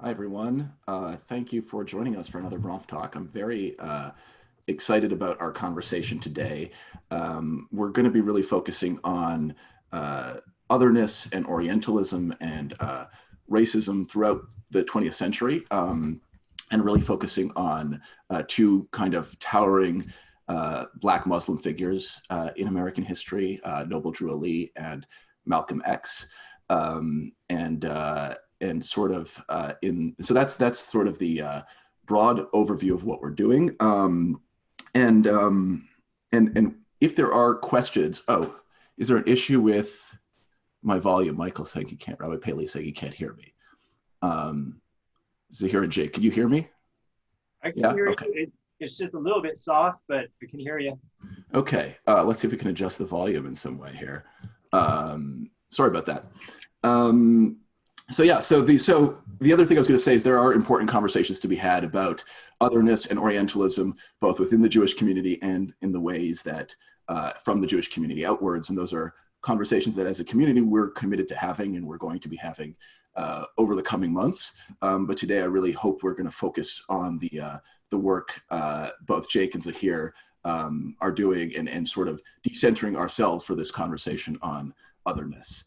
Hi, everyone. Thank you for joining us for another Bronftalk. I'm very excited about our conversation today. We're going to be really focusing on otherness and Orientalism and racism throughout the 20th century, and really focusing on two kind of towering Black Muslim figures in American history, Noble Drew Ali and Malcolm X. And sort of so that's sort of the broad overview of what we're doing. And if there are questions, is there an issue with my volume? Michael saying he can't. Robert Paley saying he can't hear me. Zaheer and Jake, can you hear me? I can hear you. It's just a little bit soft, but we can hear you. Okay, let's see if we can adjust the volume in some way here. Sorry about that. So the other thing I was going to say is there are important conversations to be had about otherness and Orientalism, both within the Jewish community and in the ways that from the Jewish community outwards. And those are conversations that as a community we're committed to having and we're going to be having over the coming months. But today I really hope we're going to focus on the work both Jake and Zaheer are doing and sort of decentering ourselves for this conversation on otherness.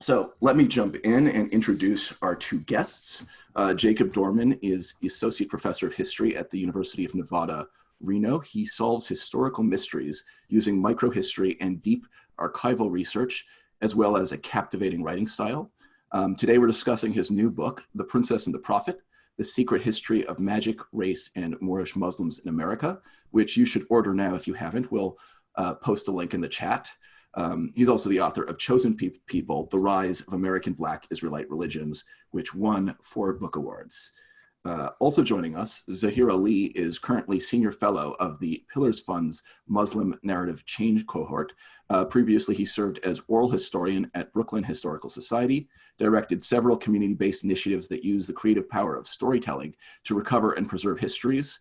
So let me jump in and introduce our two guests. Jacob Dorman is Associate Professor of History at the University of Nevada, Reno. He solves historical mysteries using microhistory and deep archival research, as well as a captivating writing style. Today we're discussing his new book, The Princess and the Prophet, The Secret History of Magic, Race, and Moorish Muslims in America, which you should order now if you haven't. We'll post a link in the chat. He's also the author of Chosen People, The Rise of American Black Israelite Religions, which won 4 book awards. Also joining us, Zaheer Ali is currently Senior Fellow of the Pillars Fund's Muslim Narrative Change Cohort. Previously, he served as Oral Historian at Brooklyn Historical Society, directed several community-based initiatives that use the creative power of storytelling to recover and preserve histories.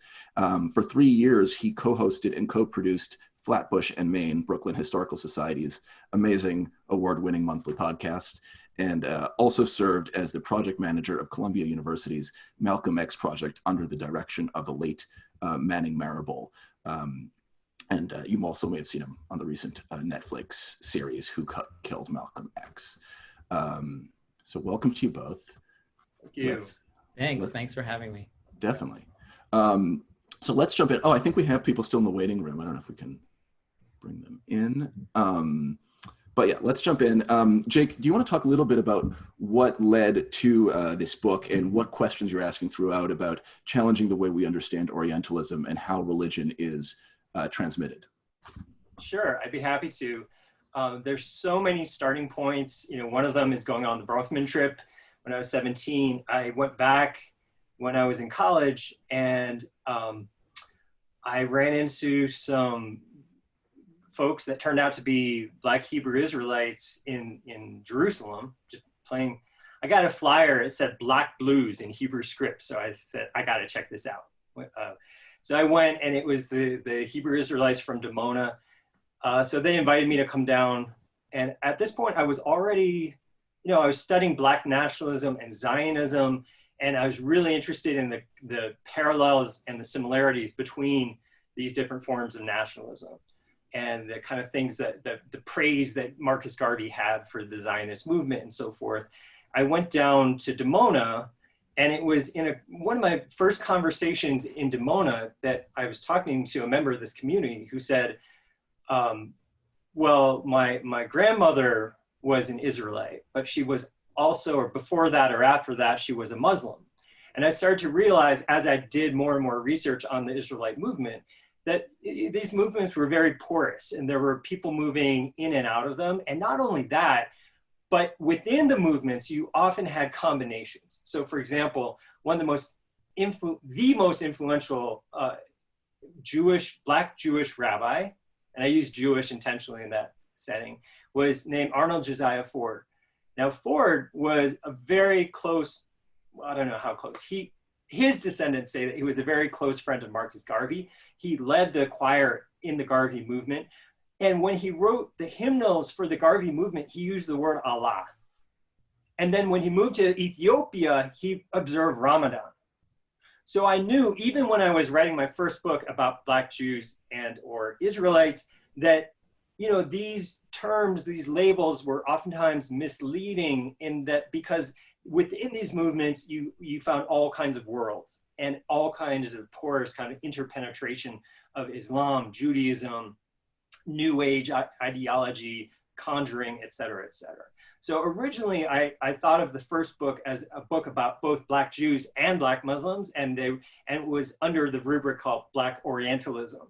For 3 years, he co-hosted and co-produced Flatbush and Maine, Brooklyn Historical Society's amazing award-winning monthly podcast, and also served as the project manager of Columbia University's Malcolm X project under the direction of the late Manning Marable. And you also may have seen him on the recent Netflix series, Who Killed Malcolm X. So welcome to you both. Thank you. Thanks for having me. Definitely. So let's jump in. I think we have people still in the waiting room. I don't know if we can bring them in. But yeah, let's jump in. Jake, do you want to talk a little bit about what led to this book and what questions you're asking throughout about challenging the way we understand Orientalism and how religion is transmitted? Sure, I'd be happy to. There's so many starting points. One of them is going on the Bronfman trip. When I was 17, I went back when I was in college, and I ran into some folks that turned out to be Black Hebrew Israelites in Jerusalem, just playing. I got a flyer, it said Black Blues in Hebrew script. So I said, I got to check this out. So I went, and it was the Hebrew Israelites from Dimona. So they invited me to come down. And at this point I was already, I was studying Black nationalism and Zionism. And I was really interested in the parallels and the similarities between these different forms of nationalism, and the kind of things that the praise that Marcus Garvey had for the Zionist movement and so forth. I went down to Dimona, and it was in one of my first conversations in Dimona that I was talking to a member of this community who said, well, my grandmother was an Israelite, but she was also, or before that or after that, she was a Muslim. And I started to realize, as I did more and more research on the Israelite movement, that these movements were very porous, and there were people moving in and out of them. And not only that, but within the movements, you often had combinations. So for example, one of the most influential Black Jewish rabbi, and I use Jewish intentionally in that setting, was named Arnold Josiah Ford. Now Ford was a very close, I don't know how close, his descendants say that he was a very close friend of Marcus Garvey. He led the choir in the Garvey movement. And when he wrote the hymnals for the Garvey movement, he used the word Allah. And then when he moved to Ethiopia, he observed Ramadan. So I knew, even when I was writing my first book about Black Jews and or Israelites, that, you know, these terms, these labels were oftentimes misleading, in that because within these movements, you found all kinds of worlds and all kinds of porous kind of interpenetration of Islam, Judaism, New Age ideology, conjuring, et cetera, et cetera. So originally, I thought of the first book as a book about both Black Jews and Black Muslims, and it was under the rubric called Black Orientalism,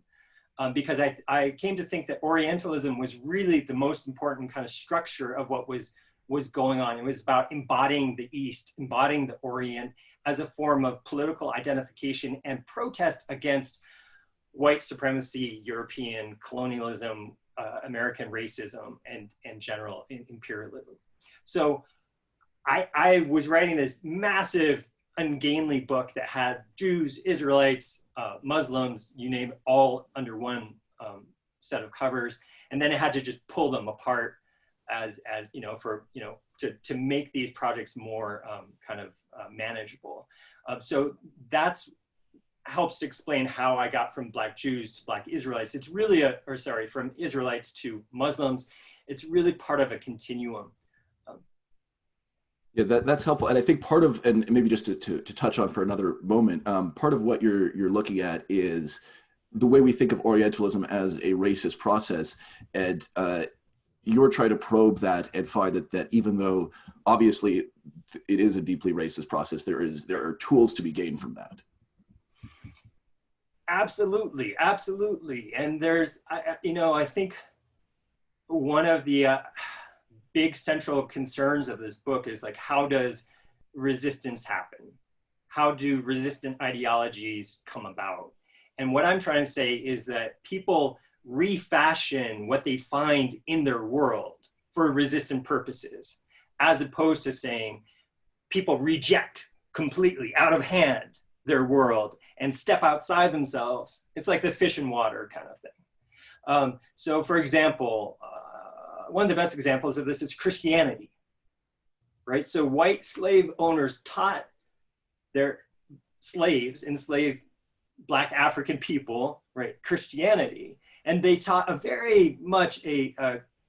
because I came to think that Orientalism was really the most important kind of structure of what was going on. It was about embodying the East, embodying the Orient as a form of political identification and protest against white supremacy, European colonialism, American racism, and general imperialism. So I was writing this massive, ungainly book that had Jews, Israelites, Muslims, you name it, all under one set of covers. And then I had to just pull them apart as you know, to make these projects more manageable. So that's helps to explain how I got from Black Jews to Black Israelites. It's really from Israelites to Muslims. It's really part of a continuum. Yeah, that's helpful. And I think part of, and maybe just to touch on for another moment, part of what you're looking at is the way we think of Orientalism as a racist process. And you're trying to probe that and find that even though obviously it is a deeply racist process, there are tools to be gained from that. Absolutely, absolutely. And there's, I think one of the big central concerns of this book is, like, how does resistance happen? How do resistant ideologies come about? And what I'm trying to say is that people refashion what they find in their world for resistant purposes, as opposed to saying people reject completely out of hand their world and step outside themselves. It's like the fish in water kind of thing. So for example, one of the best examples of this is Christianity, right? So white slave owners taught their slaves, enslaved Black African people, right, Christianity. And they taught a very much a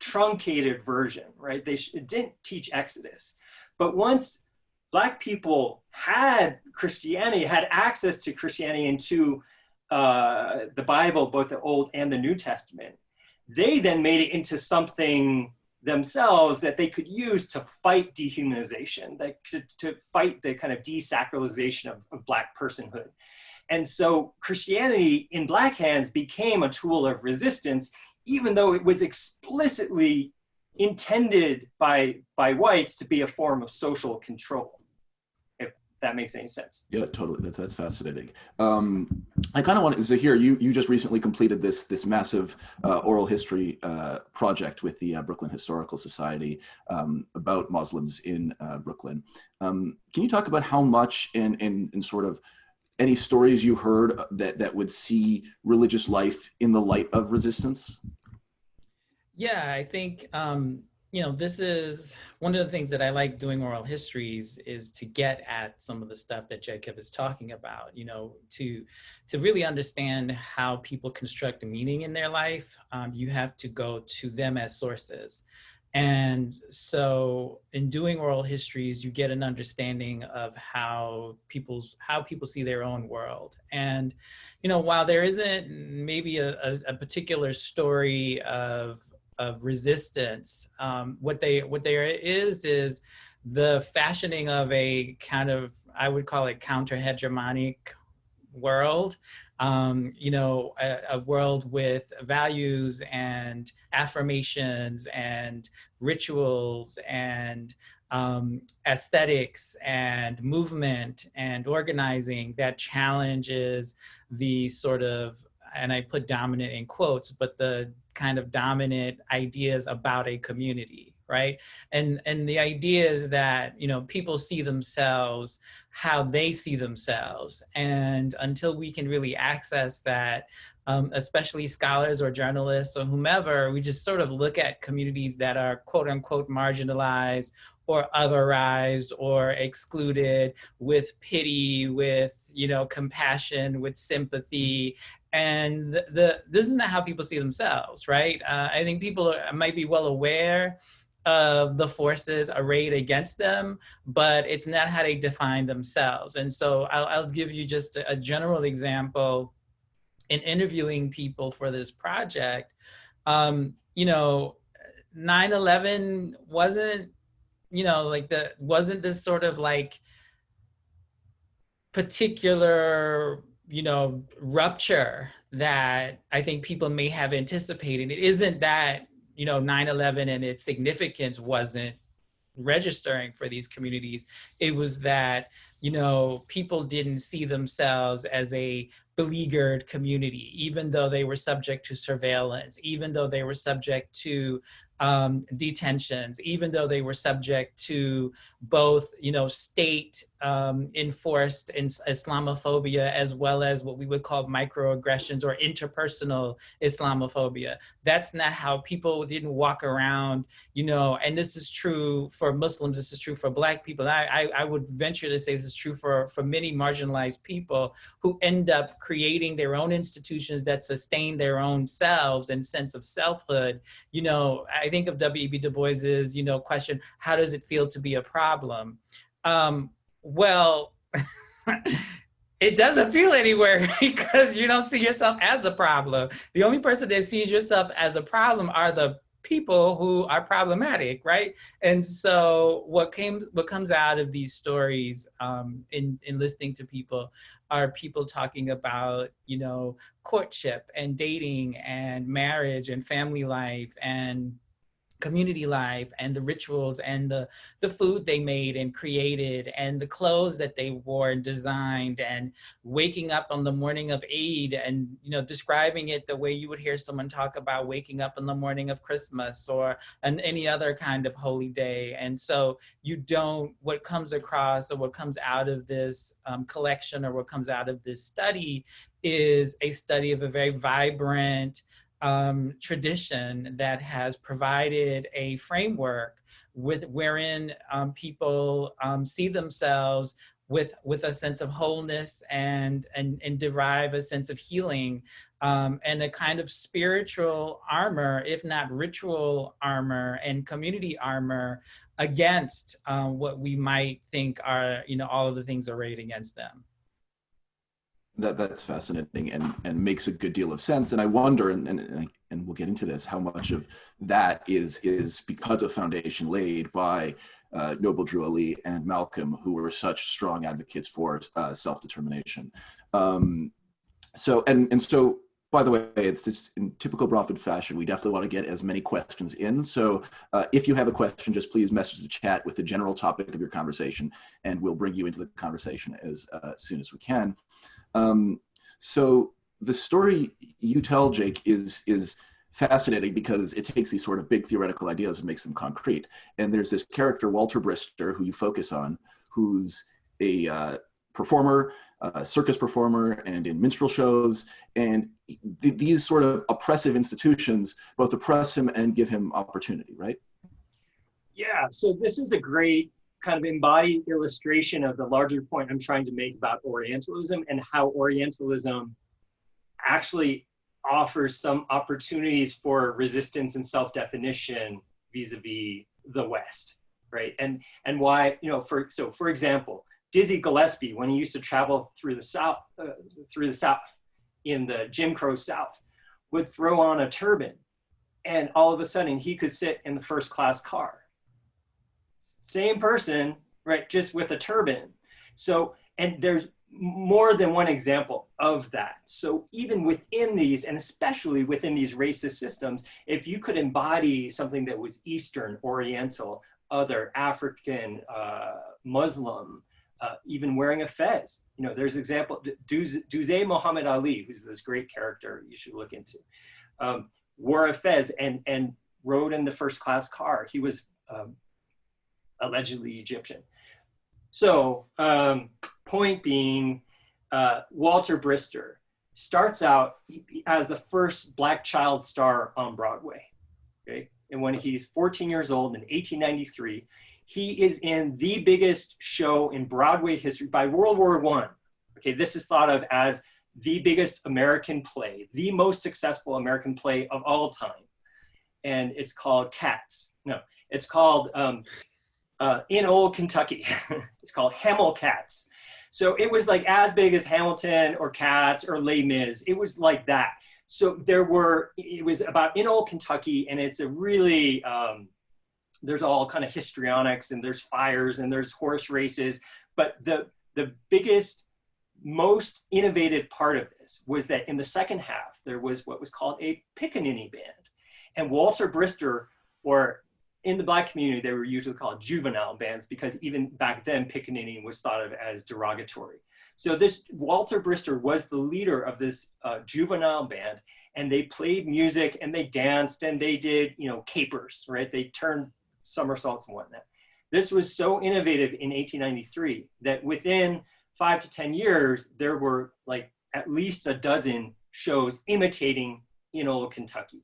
truncated version, right? They didn't teach Exodus. But once Black people had Christianity, had access to Christianity and to the Bible, both the Old and the New Testament, they then made it into something themselves that they could use to fight dehumanization, to fight the kind of desacralization of Black personhood. And so Christianity in Black hands became a tool of resistance, even though it was explicitly intended by whites to be a form of social control, if that makes any sense. Yeah, totally. That's fascinating. I kind of want to, Zaheer, you just recently completed this massive oral history project with the Brooklyn Historical Society about Muslims in Brooklyn. Can you talk about how much and sort of any stories you heard that would see religious life in the light of resistance? Yeah, I think, this is one of the things that I like doing oral histories, is to get at some of the stuff that Jacob is talking about, to really understand how people construct a meaning in their life. You have to go to them as sources. And so in doing oral histories, you get an understanding of how people see their own world. And, while there isn't maybe a particular story of resistance, what there is the fashioning of a kind of, I would call it, counter-hegemonic world, a world with values and affirmations and rituals and aesthetics and movement and organizing that challenges the sort of, and I put dominant in quotes, but the kind of dominant ideas about a community, right? And the idea is that, people see themselves how they see themselves. And until we can really access that, especially scholars or journalists or whomever, we just sort of look at communities that are quote unquote marginalized or otherized or excluded, with pity, with, you know, compassion, with sympathy. And this is not how people see themselves, right? I think people might be well aware of the forces arrayed against them, but it's not how they define themselves. And so I'll give you just a general example. In interviewing people for this project, you know, 9/11 wasn't, you know, like wasn't this sort of like particular, you know, rupture that I think people may have anticipated. It isn't that, you know, 9/11 and its significance wasn't registering for these communities. It was that, you know, people didn't see themselves as a beleaguered community, even though they were subject to surveillance, even though they were subject to detentions, even though they were subject to both, you know, state enforced Islamophobia, as well as what we would call microaggressions or interpersonal Islamophobia. That's not how people didn't walk around, you know, and this is true for Muslims, this is true for Black people. I would venture to say this is true for many marginalized people who end up creating their own institutions that sustain their own selves and sense of selfhood. You know, I think of W.E.B. Du Bois's, you know, question, how does it feel to be a problem? Well, it doesn't feel anywhere because you don't see yourself as a problem. The only person that sees yourself as a problem are the people who are problematic, right? And so what comes out of these stories in listening to people are people talking about, you know, courtship and dating and marriage and family life and community life and the rituals and the food they made and created and the clothes that they wore and designed, and waking up on the morning of Eid and, you know, describing it the way you would hear someone talk about waking up on the morning of Christmas or any other kind of holy day. And so what comes across or what comes out of this collection or what comes out of this study is a study of a very vibrant tradition that has provided a framework wherein people see themselves with a sense of wholeness and derive a sense of healing and a kind of spiritual armor, if not ritual armor and community armor against what we might think are, you know, all of the things arrayed against them. That's fascinating and makes a good deal of sense. And I wonder, and we'll get into this, how much of that is because of foundation laid by Noble Drew Ali and Malcolm, who were such strong advocates for self-determination. So by the way, it's in typical Bronftalk fashion. We definitely want to get as many questions in. So if you have a question, just please message the chat with the general topic of your conversation, and we'll bring you into the conversation as soon as we can. So the story you tell, Jake, is fascinating because it takes these sort of big theoretical ideas and makes them concrete. And there's this character, Walter Brister, who you focus on, who's a performer, a circus performer, and in minstrel shows. And these sort of oppressive institutions both oppress him and give him opportunity, right? Yeah, so this is a great kind of embodied illustration of the larger point I'm trying to make about Orientalism and how Orientalism actually offers some opportunities for resistance and self-definition vis-a-vis the West, right? And why, you know, for example, Dizzy Gillespie, when he used to travel through the South in the Jim Crow South, would throw on a turban, and all of a sudden he could sit in the first class car. Same person, right, just with a turban. So, and there's more than one example of that. So even within these, and especially within these racist systems, if you could embody something that was Eastern, Oriental, other, African, Muslim, even wearing a fez. You know, there's example, Duzay Muhammad Ali, who's this great character you should look into, wore a fez and rode in the first class car. He was allegedly Egyptian. So point being, Walter Brister starts out as the first Black child star on Broadway, okay? And when he's 14 years old in 1893, He is in the biggest show in Broadway history by World War I. Okay, this is thought of as the biggest American play, the most successful American play of all time. And it's called Cats. No, it's called In Old Kentucky. It's called Hamel Cats. So it was like as big as Hamilton or Cats or Les Mis. It was like that. So it was about in Old Kentucky, and it's a really, there's all kind of histrionics, and there's fires, and there's horse races. But the biggest, most innovative part of this was that in the second half, there was what was called a pickaninny band. And Walter Brister, or in the Black community, they were usually called juvenile bands, because even back then, pickaninny was thought of as derogatory. So this Walter Brister was the leader of this juvenile band, and they played music, and they danced, and they did, capers, right? They turned somersaults and whatnot. This was so innovative in 1893 that within 5 to 10 years, there were like at least a dozen shows imitating in Old Kentucky.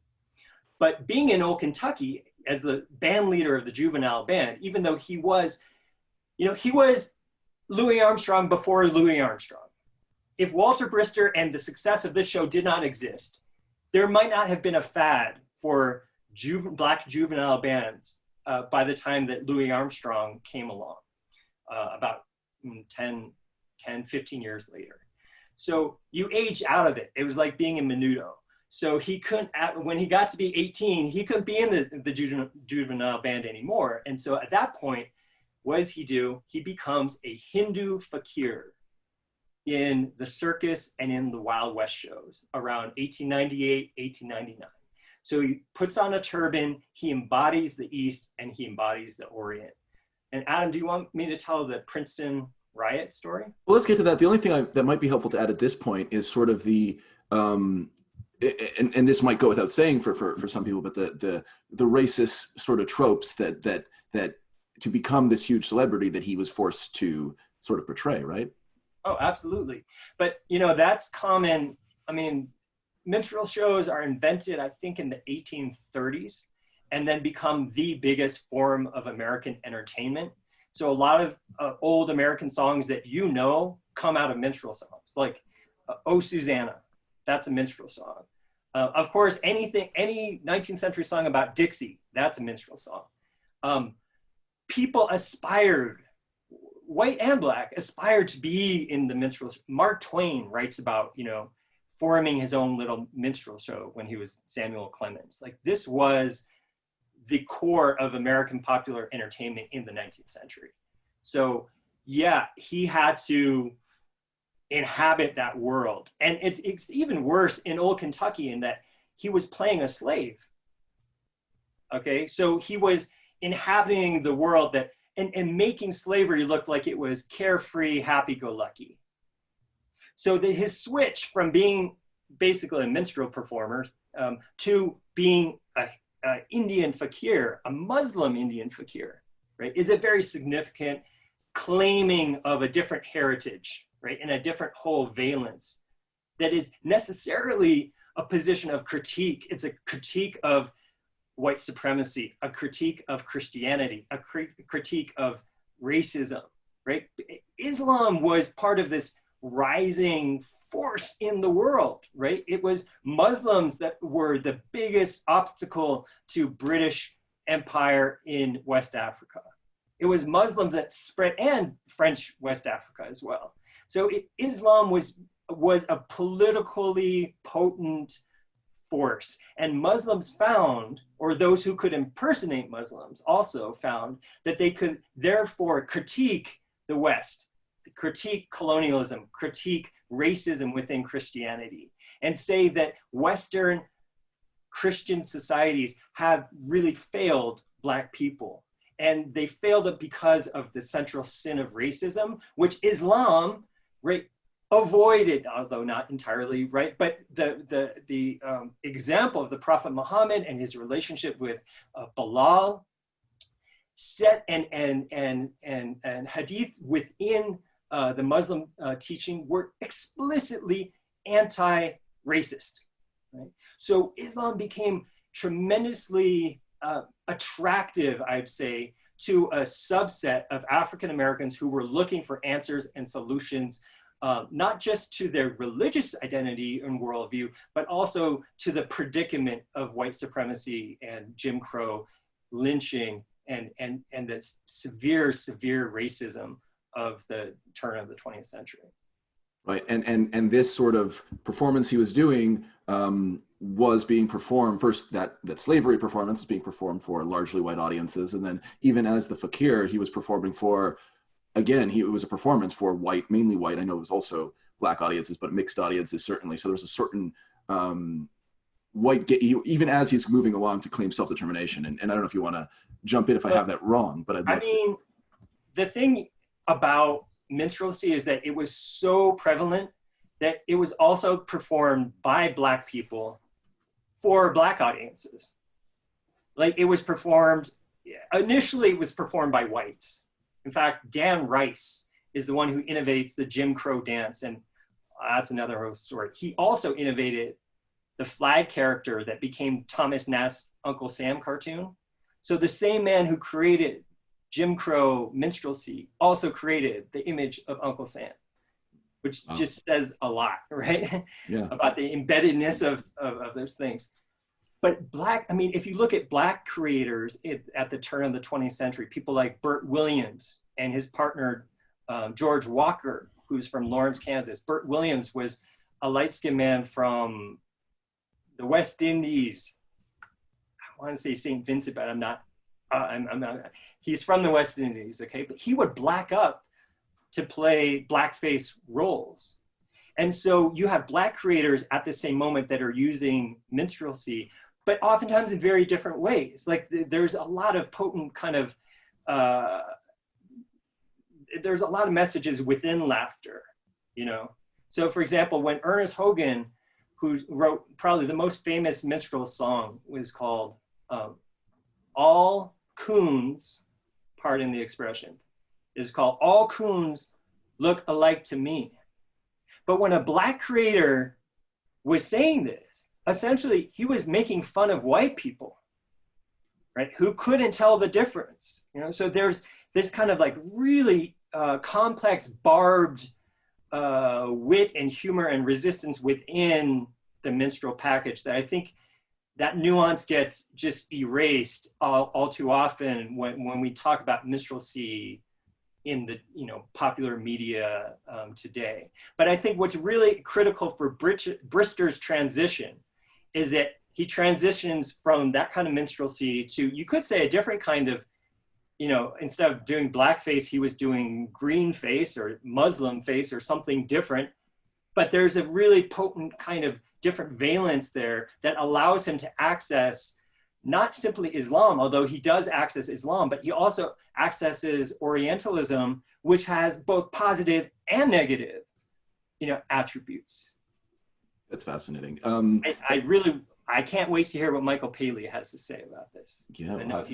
But being in Old Kentucky as the band leader of the juvenile band, even though he was Louis Armstrong before Louis Armstrong. If Walter Brister and the success of this show did not exist, there might not have been a fad for Black juvenile bands by the time that Louis Armstrong came along, about 15 years later. So you age out of it. It was like being in Menudo. So he couldn't, when he got to be 18, he couldn't be in the juvenile band anymore. And so at that point, what does he do? He becomes a Hindu fakir in the circus and in the Wild West shows around 1898, 1899. So he puts on a turban, he embodies the East, and he embodies the Orient. And Adam, do you want me to tell the Princeton riot story? Well, let's get to that. The only thing that might be helpful to add at this point is sort of the, and this might go without saying for some people, but the racist sort of tropes that to become this huge celebrity that he was forced to sort of portray, right? Oh, absolutely. But, that's common. I mean, minstrel shows are invented, I think, in the 1830s, and then become the biggest form of American entertainment. So a lot of old American songs that come out of minstrel songs, like Oh, Susanna, that's a minstrel song. Of course, any 19th century song about Dixie, that's a minstrel song. People aspired, white and black, aspired to be in the minstrel. Mark Twain writes about, forming his own little minstrel show when he was Samuel Clemens. Like, this was the core of American popular entertainment in the 19th century. So yeah, he had to inhabit that world. And it's even worse in Old Kentucky in that he was playing a slave. Okay, so he was inhabiting the world that and making slavery look like it was carefree, happy-go-lucky. So that his switch from being basically a minstrel performer to being a Indian fakir, a Muslim Indian fakir, right, is a very significant claiming of a different heritage, right, and a different whole valence that is necessarily a position of critique. It's a critique of white supremacy, a critique of Christianity, a critique of racism, right? Islam was part of this rising force in the world, right? It was Muslims that were the biggest obstacle to British empire in West Africa. It was Muslims that spread, and French West Africa as well. So Islam was a politically potent force, and Muslims found, or those who could impersonate Muslims also found, that they could therefore critique the West, critique colonialism, critique racism within Christianity, and say that Western Christian societies have really failed Black people. And they failed it because of the central sin of racism, which Islam, right, avoided, although not entirely, right? But the example of the Prophet Muhammad and his relationship with Bilal set and hadith within the Muslim teaching were explicitly anti-racist, right? So Islam became tremendously attractive, I'd say, to a subset of African Americans who were looking for answers and solutions, not just to their religious identity and worldview, but also to the predicament of white supremacy and Jim Crow, lynching, and the severe racism of the turn of the 20th century. Right, and this sort of performance he was doing was being performed, first that slavery performance was being performed for largely white audiences, and then even as the fakir, he was performing for, again, it was a performance for white, mainly white, I know it was also black audiences, but mixed audiences certainly, so there's a certain white, even as he's moving along to claim self-determination, and I don't know if you want to jump in if I have that wrong, but I'd love to. The thing about minstrelsy is that it was so prevalent that it was also performed by Black people for Black audiences. Like it was performed, initially it was performed by whites. In fact, Dan Rice is the one who innovates the Jim Crow dance, and that's another whole story. He also innovated the flag character that became Thomas Nast's Uncle Sam cartoon. So the same man who created Jim Crow minstrelsy also created the image of Uncle Sam, which just says a lot, right? Yeah. About the embeddedness of those things. But if you look at Black creators at the turn of the 20th century, people like Burt Williams and his partner, George Walker, who's from Lawrence, Kansas. Burt Williams was a light-skinned man from the West Indies. I want to say St. Vincent, but I'm not. He's from the West Indies, okay? But he would black up to play blackface roles. And so you have Black creators at the same moment that are using minstrelsy, but oftentimes in very different ways. Like there's a lot of potent kind of, there's a lot of messages within laughter, you know? So for example, when Ernest Hogan, who wrote probably the most famous minstrel song, was called All Coons, pardon the expression, is called All Coons Look Alike to Me. But when a Black creator was saying this, essentially he was making fun of white people, right? Who couldn't tell the difference, you know? So there's this kind of like really complex, barbed wit and humor and resistance within the minstrel package that I think that nuance gets just erased all too often when we talk about minstrelsy in the popular media today. But I think what's really critical for Brister's transition is that he transitions from that kind of minstrelsy to, you could say, a different kind of, instead of doing blackface, he was doing green face or Muslim face or something different. But there's a really potent kind of different valence there that allows him to access not simply Islam, although he does access Islam, but he also accesses Orientalism, which has both positive and negative, attributes. That's fascinating. I can't wait to hear what Michael Paley has to say about this. Yeah, I know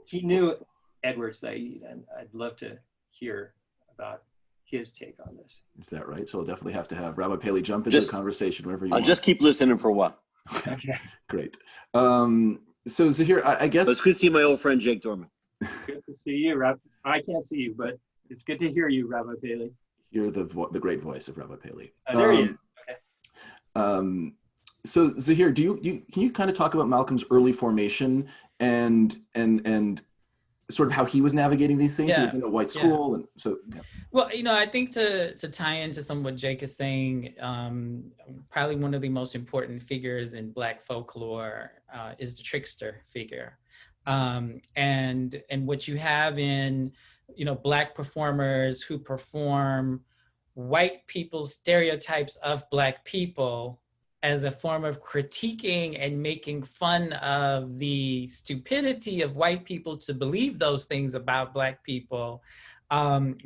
he knew Edward Said, and I'd love to hear about his take on this. Is that right? So we'll definitely have to have Rabbi Paley jump into the conversation whenever you want. I'll just keep listening for a while. Okay. Great. So Zaheer, I guess. It's good to see my old friend Jake Dorman. Good to see you, Rabbi. I can't see you, but it's good to hear you, Rabbi Paley. You're the great voice of Rabbi Paley. There you go. Okay. So Zaheer, can you kind of talk about Malcolm's early formation and sort of how he was navigating these things? Yeah. He was in a white school, and so. Yeah. Well, I think to tie into some of what Jake is saying, probably one of the most important figures in Black folklore is the trickster figure, and what you have in Black performers who perform white people's stereotypes of Black people as a form of critiquing and making fun of the stupidity of white people to believe those things about Black people,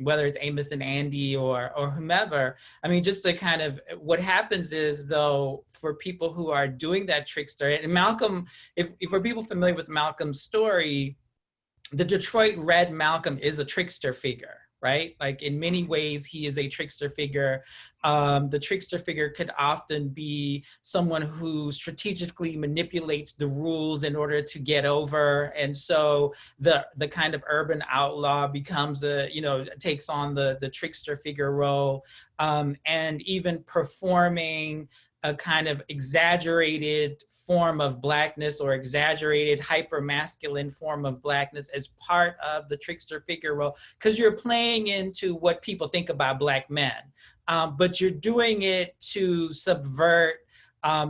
whether it's Amos and Andy or whomever. I mean, just to kind of, what happens is, though, for people who are doing that trickster, and Malcolm, if for people familiar with Malcolm's story, the Detroit Red Malcolm is a trickster figure, right? Like in many ways, he is a trickster figure. The trickster figure could often be someone who strategically manipulates the rules in order to get over. And so the kind of urban outlaw becomes takes on the trickster figure role, and even performing a kind of exaggerated form of Blackness or exaggerated hyper-masculine form of Blackness as part of the trickster figure role, because you're playing into what people think about Black men, but you're doing it to subvert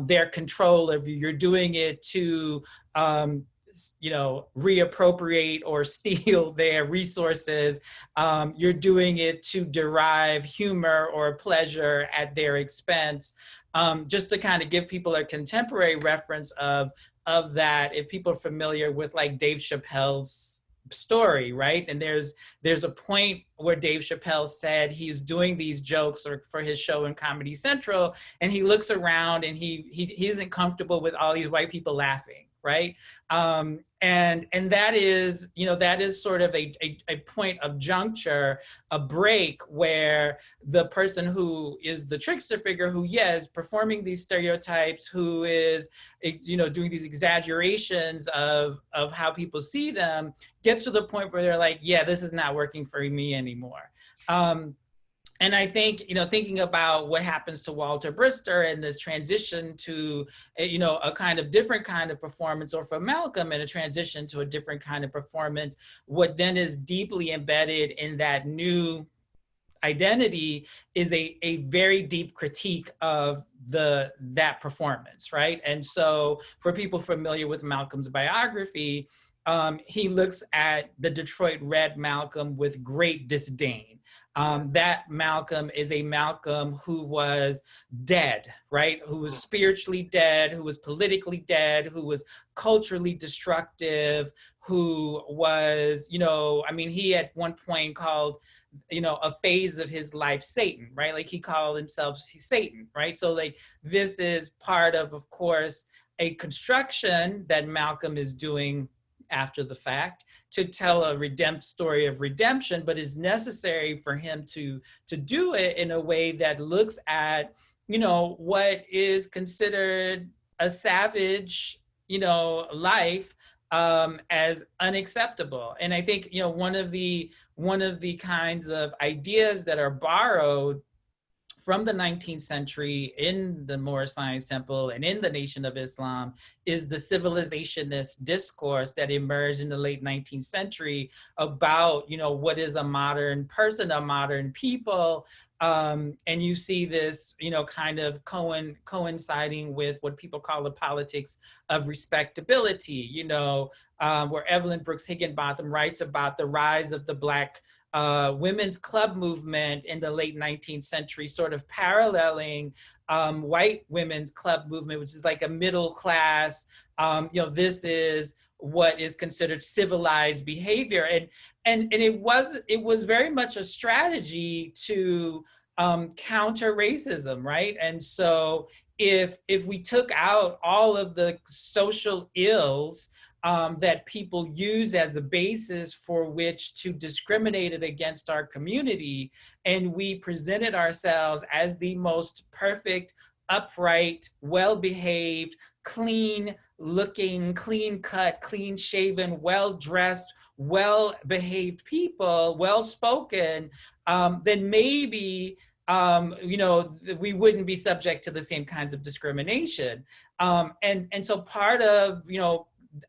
their control of you. You're doing it to reappropriate or steal their resources. You're doing it to derive humor or pleasure at their expense. Just to kind of give people a contemporary reference of that, if people are familiar with like Dave Chappelle's story, right? And there's a point where Dave Chappelle said he's doing these jokes for his show in Comedy Central, and he looks around and he isn't comfortable with all these white people laughing, right? And that is sort of a point of juncture, a break where the person who is the trickster figure, who is performing these stereotypes, who is doing these exaggerations of how people see them, gets to the point where they're like, yeah, this is not working for me anymore. And I think, thinking about what happens to Walter Brister and this transition to, a kind of different kind of performance, or for Malcolm and a transition to a different kind of performance, what then is deeply embedded in that new identity is a very deep critique of that performance, right? And so for people familiar with Malcolm's biography, he looks at the Detroit Red Malcolm with great disdain. That Malcolm is a Malcolm who was dead, right? Who was spiritually dead, who was politically dead, who was culturally destructive, who was, he at one point called, a phase of his life Satan, right? Like he called himself Satan, right? So like this is part of course, a construction that Malcolm is doing after the fact to tell a story of redemption, but is necessary for him to do it in a way that looks at, what is considered a savage, life as unacceptable. And I think, one of the kinds of ideas that are borrowed from the 19th century in the Moorish Science Temple and in the Nation of Islam is the civilizationist discourse that emerged in the late 19th century about, what is a modern person, a modern people. And you see this, kind of coinciding with what people call the politics of respectability, where Evelyn Brooks Higginbotham writes about the rise of the Black women's club movement in the late 19th century, sort of paralleling white women's club movement, which is like a middle class, this is what is considered civilized behavior. And it was very much a strategy to counter racism, right? And so if we took out all of the social ills that people use as a basis for which to discriminate against our community, and we presented ourselves as the most perfect, upright, well-behaved, clean-looking, clean-cut, clean-shaven, well-dressed, well-behaved people, well-spoken, then maybe we wouldn't be subject to the same kinds of discrimination. And so part of,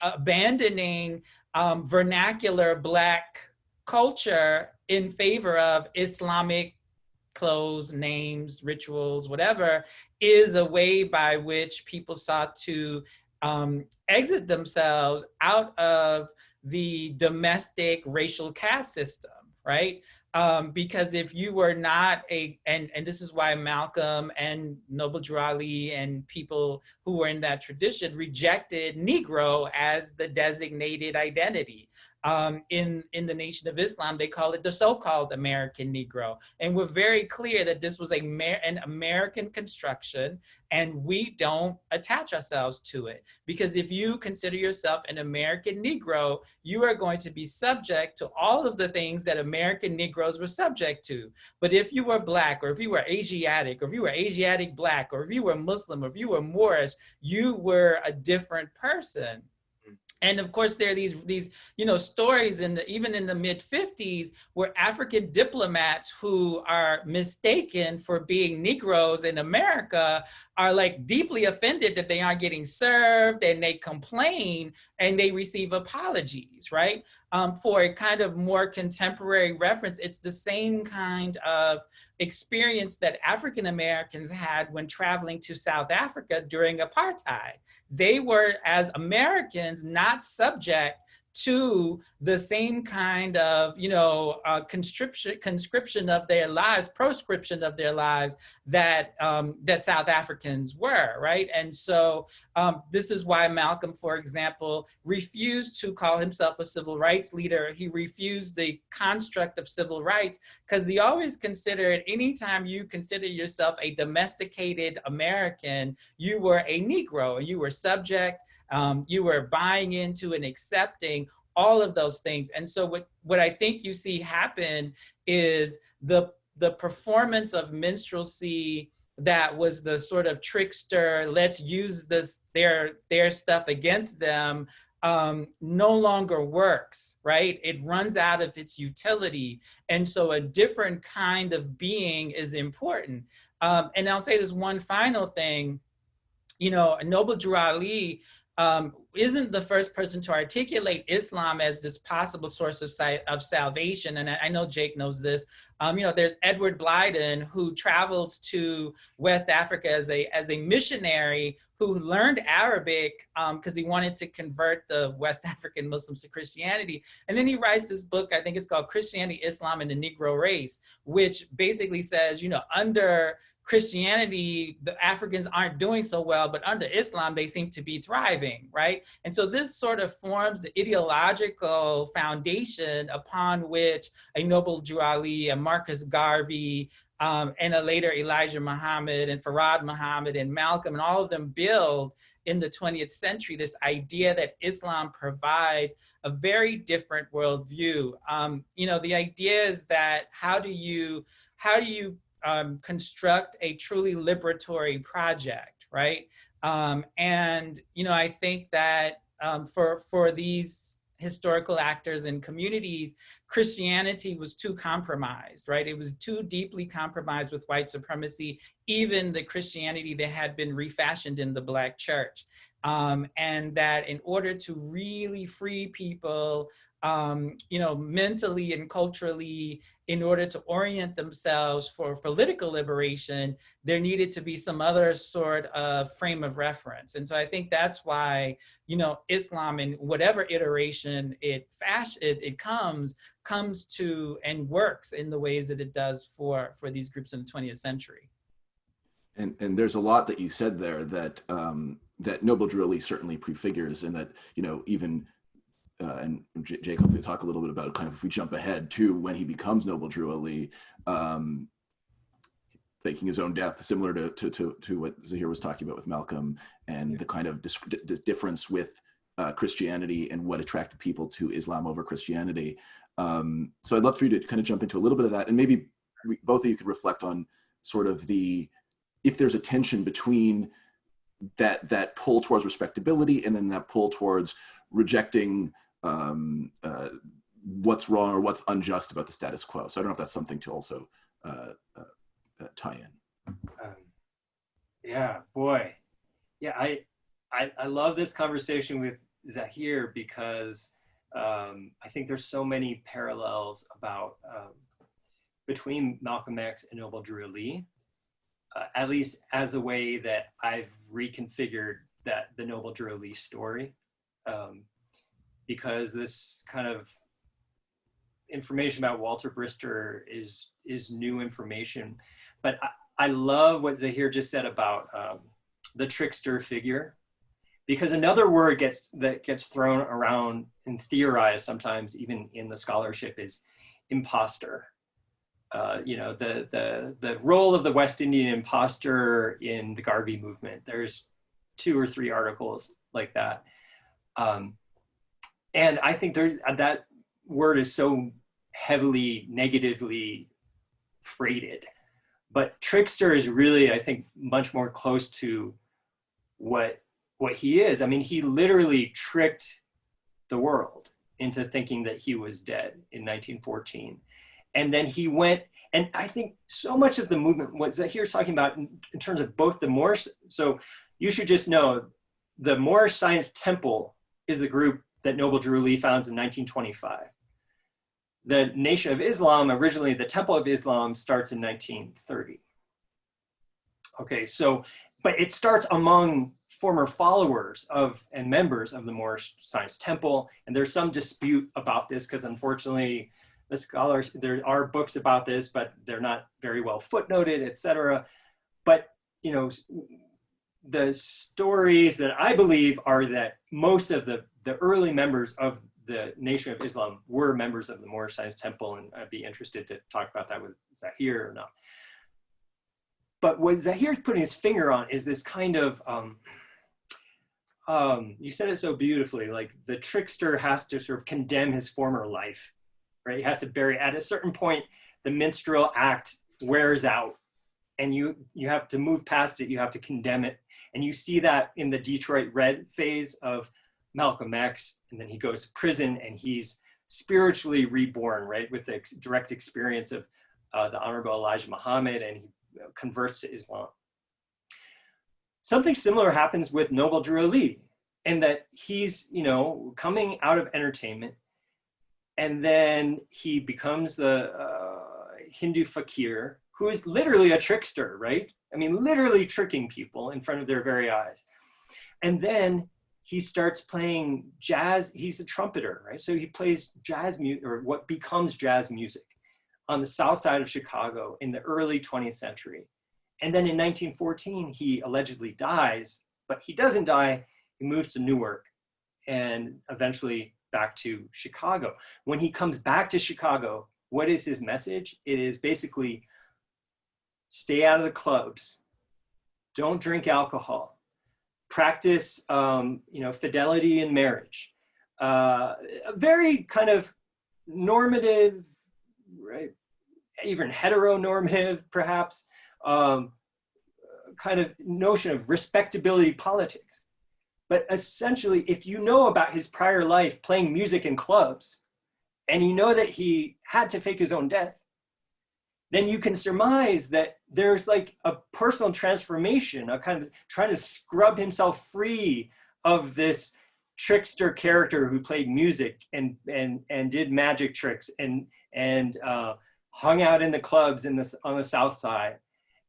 abandoning vernacular Black culture in favor of Islamic clothes, names, rituals, whatever, is a way by which people sought to exit themselves out of the domestic racial caste system, right? Because if you were not and this is why Malcolm and Noble Drew Ali and people who were in that tradition rejected Negro as the designated identity. in the Nation of Islam, they call it the so-called American Negro. And we're very clear that this was an American construction, and we don't attach ourselves to it. Because if you consider yourself an American Negro, you are going to be subject to all of the things that American Negroes were subject to. But if you were Black, or if you were Asiatic, or if you were Asiatic Black, or if you were Muslim, or if you were Moorish, you were a different person. And of course, there are these stories even in the mid-50s where African diplomats who are mistaken for being Negroes in America are like deeply offended that they aren't getting served, and they complain and they receive apologies, right? For a kind of more contemporary reference, it's the same kind of experience that African Americans had when traveling to South Africa during apartheid. They were, as Americans, not subject to the same kind of, conscription of their lives, proscription of their lives that that South Africans were, right? And so this is why Malcolm, for example, refused to call himself a civil rights leader. He refused the construct of civil rights because he always considered, anytime you consider yourself a domesticated American, you were a Negro, and you were subject. You were buying into and accepting all of those things. And so what I think you see happen is the performance of minstrelsy that was the sort of trickster, let's use their stuff against them, no longer works, right? It runs out of its utility. And so a different kind of being is important. And I'll say this one final thing. Noble Drew Ali isn't the first person to articulate Islam as this possible source of salvation. And I know Jake knows this. There's Edward Blyden, who travels to West Africa as a missionary who learned Arabic because he wanted to convert the West African Muslims to Christianity. And then he writes this book, I think it's called Christianity, Islam, and the Negro Race, which basically says, under Christianity, the Africans aren't doing so well, but under Islam, they seem to be thriving, right? And so this sort of forms the ideological foundation upon which a Noble Drew Ali, a Marcus Garvey, and a later Elijah Muhammad and Farad Muhammad and Malcolm, and all of them build in the 20th century, this idea that Islam provides a very different worldview. The idea is that how do you construct a truly liberatory project, right? I think that for these historical actors and communities, Christianity was too compromised, right? It was too deeply compromised with white supremacy, even the Christianity that had been refashioned in the Black church. And that in order to really free people, mentally and culturally, in order to orient themselves for political liberation, there needed to be some other sort of frame of reference. And so I think that's why, Islam, in whatever iteration it comes to and works in the ways that it does for these groups in the 20th century. And there's a lot that you said there that that Noble Drew Ali certainly prefigures, and that even and Jacob will talk a little bit about kind of, if we jump ahead to when he becomes Noble Drew Ali, faking his own death, similar to what Zaheer was talking about with Malcolm, and the kind of difference with Christianity and what attracted people to Islam over Christianity. So I'd love for you to kind of jump into a little bit of that, and maybe both of you could reflect on sort of if there's a tension between that pull towards respectability and then that pull towards rejecting what's wrong or what's unjust about the status quo. So I don't know if that's something to also tie in. Yeah, boy. Yeah, I love this conversation with Zaheer because I think there's so many parallels between Malcolm X and Noble Drew Ali, at least as the way that I've reconfigured the Noble Drew Ali story. Because this kind of information about Walter Brister is new information. But I love what Zaheer just said about the trickster figure, Because another word that gets thrown around and theorized sometimes, even in the scholarship, is imposter. You know, the role of the West Indian imposter in the Garvey movement. There's 2 or 3 articles like that. And I think that word is so heavily negatively freighted. But trickster is really, I think, much more close to what he is. I mean, he literally tricked the world into thinking that he was dead in 1914. And then he went, and I think so much of the movement, what Zaheer's talking about in terms of both the Moorish, so you should just know the Moorish Science Temple is the group that Noble Drew Ali founds in 1925. The Nation of Islam, originally the Temple of Islam, starts in 1930. Okay, so, but it starts among former followers of and members of the Moorish Science Temple, and there's some dispute about this because unfortunately the scholars, there are books about this, but they're not very well footnoted, etc. But, you know, the stories that I believe are that most of the early members of the Nation of Islam were members of the Moorish Science Temple, and I'd be interested to talk about that with Zaheer or not. But what Zaheer's putting his finger on is this kind of, you said it so beautifully, like the trickster has to sort of condemn his former life, right? He has to bury, at a certain point, the minstrel act wears out and you have to move past it, you have to condemn it. And you see that in the Detroit Red phase of Malcolm X, and then he goes to prison and he's spiritually reborn, right? With the direct experience of the Honorable Elijah Muhammad, and he converts to Islam. Something similar happens with Noble Drew Ali, in that he's, you know, coming out of entertainment, and then he becomes the Hindu fakir, who is literally a trickster, right? I mean, literally tricking people in front of their very eyes. And then he starts playing jazz. He's a trumpeter, right? So he plays jazz music, or what becomes jazz music, on the south side of Chicago in the early 20th century. And then in 1914, he allegedly dies, but he doesn't die. He moves to Newark and eventually back to Chicago. When he comes back to Chicago, what is his message? It is basically, stay out of the clubs, don't drink alcohol, practice you know, fidelity in marriage. A very kind of normative, right? Even heteronormative, perhaps, kind of notion of respectability politics. But essentially, if you know about his prior life playing music in clubs, and you know that he had to fake his own death, then you can surmise that there's like a personal transformation, a kind of trying to scrub himself free of this trickster character who played music and did magic tricks and hung out in the clubs on the South Side.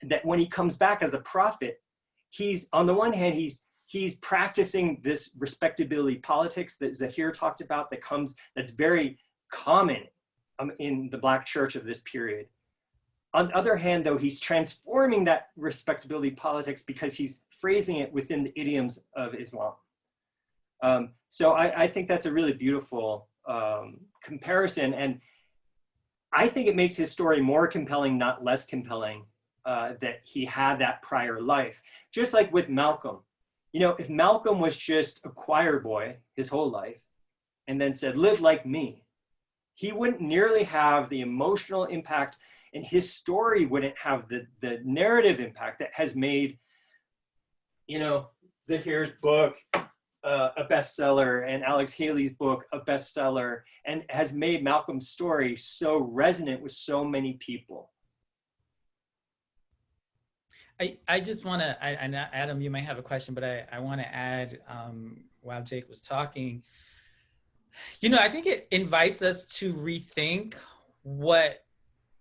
That when he comes back as a prophet, he's, on the one hand, he's practicing this respectability politics that Zaheer talked about, that's very common in the Black church of this period. On the other hand, though, he's transforming that respectability politics because he's phrasing it within the idioms of Islam. So I think that's a really beautiful comparison. And I think it makes his story more compelling, not less compelling, that he had that prior life. Just like with Malcolm. You know, if Malcolm was just a choir boy his whole life and then said, live like me, he wouldn't nearly have the emotional impact, and his story wouldn't have the narrative impact that has made, you know, Zaheer's book a bestseller and Alex Haley's book a bestseller, and has made Malcolm's story so resonant with so many people. I just want to, Adam, you might have a question, but I want to add, while Jake was talking, you know, I think it invites us to rethink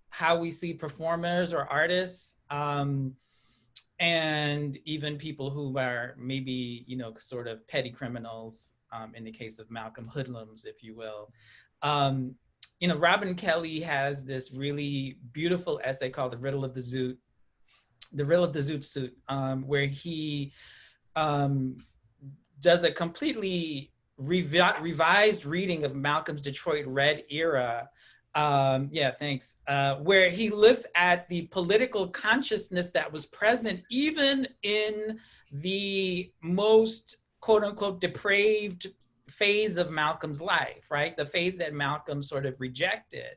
how we see performers or artists, and even people who are maybe, you know, sort of petty criminals, in the case of Malcolm, hoodlums, if you will. You know, Robin Kelly has this really beautiful essay called The Riddle of the Zoot, where he does a completely revised reading of Malcolm's Detroit Red era. Yeah, thanks. Where he looks at the political consciousness that was present even in the most quote unquote depraved phase of Malcolm's life, right? The phase that Malcolm sort of rejected.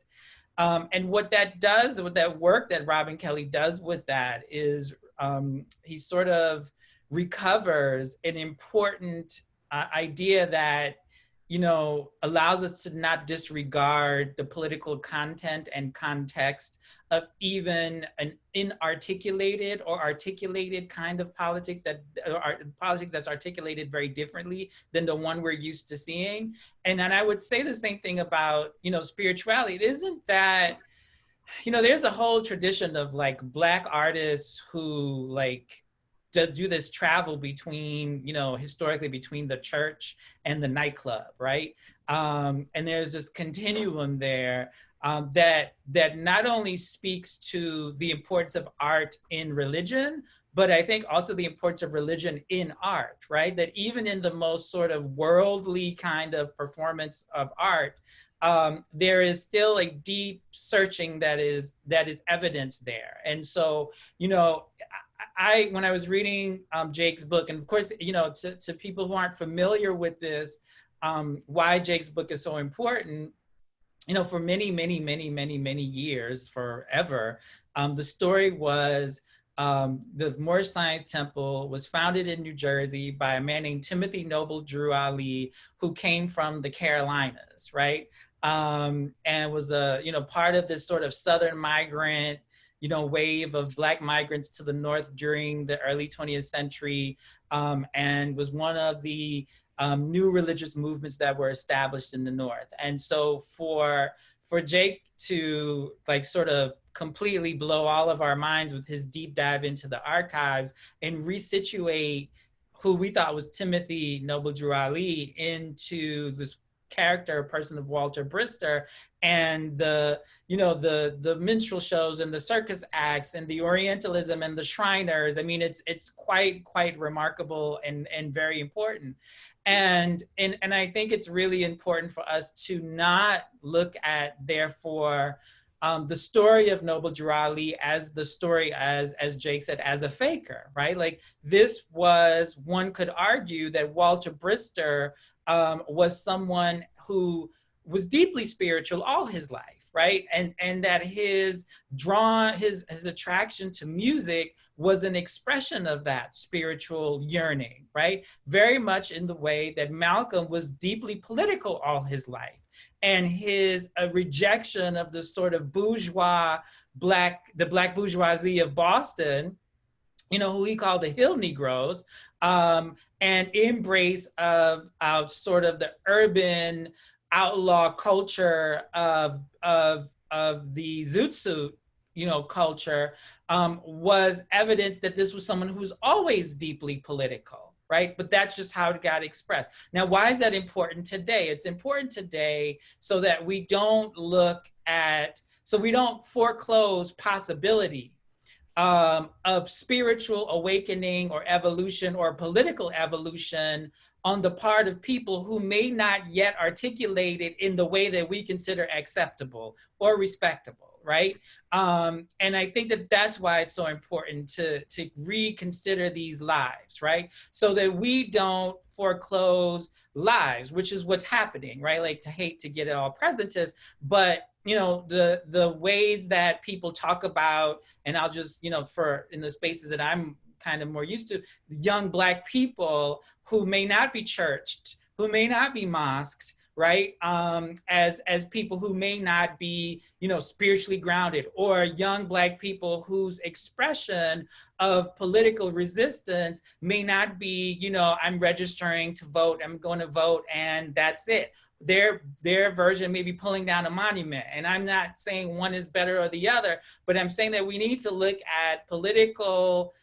And what that does, with that work that Robin Kelley does with that is he sort of recovers an important idea that, allows us to not disregard the political content and context of even an inarticulated or articulated kind of politics politics that's articulated very differently than the one we're used to seeing. And then I would say the same thing about, spirituality. It isn't that, there's a whole tradition of like Black artists who like to do this travel between, historically between the church and the nightclub, right? And there's this continuum there that not only speaks to the importance of art in religion, but I think also the importance of religion in art, right? That even in the most sort of worldly kind of performance of art, there is still a deep searching that is evidence there. And so, when I was reading Jake's book, and of course, to people who aren't familiar with this, why Jake's book is so important, for many, many, many, many, many years, forever, the story was the Moorish Science Temple was founded in New Jersey by a man named Timothy Noble Drew Ali, who came from the Carolinas, right? And was part of this sort of Southern migrant wave of Black migrants to the North during the early 20th century, and was one of the new religious movements that were established in the North. And so for Jake to like sort of completely blow all of our minds with his deep dive into the archives and resituate who we thought was Timothy Noble Drew Ali into this character, person of Walter Brister, and the minstrel shows and the circus acts and the Orientalism and the Shriners. I mean, it's quite remarkable and very important. And I think it's really important for us to not look at, therefore, the story of Noble Drew Ali as the story, as Jake said, as a faker, right? Like this was, one could argue that Walter Brister was someone who was deeply spiritual all his life, right? And that his attraction to music was an expression of that spiritual yearning, right? Very much in the way that Malcolm was deeply political all his life. And his rejection of the sort of bourgeois, the Black bourgeoisie of Boston, who he called the Hill Negroes, and embrace of sort of the urban outlaw culture of the zoot suit, culture, was evidence that this was someone who was always deeply political, right? But that's just how it got expressed. Now, why is that important today? It's important today so that we don't we don't foreclose possibility of spiritual awakening or evolution or political evolution on the part of people who may not yet articulate it in the way that we consider acceptable or respectable, right? And I think that that's why it's so important to reconsider these lives, right? So that we don't foreclose lives, which is what's happening, right? Like, to hate to get it all presentist, but the ways that people talk about, and I'll just, for in the spaces that I'm kind of more used to, young Black people who may not be churched, who may not be mosqued, right? As people who may not be, spiritually grounded, or young Black people whose expression of political resistance may not be, I'm registering to vote, I'm going to vote, and that's it. Their version may be pulling down a monument. And I'm not saying one is better or the other, but I'm saying that we need to look at political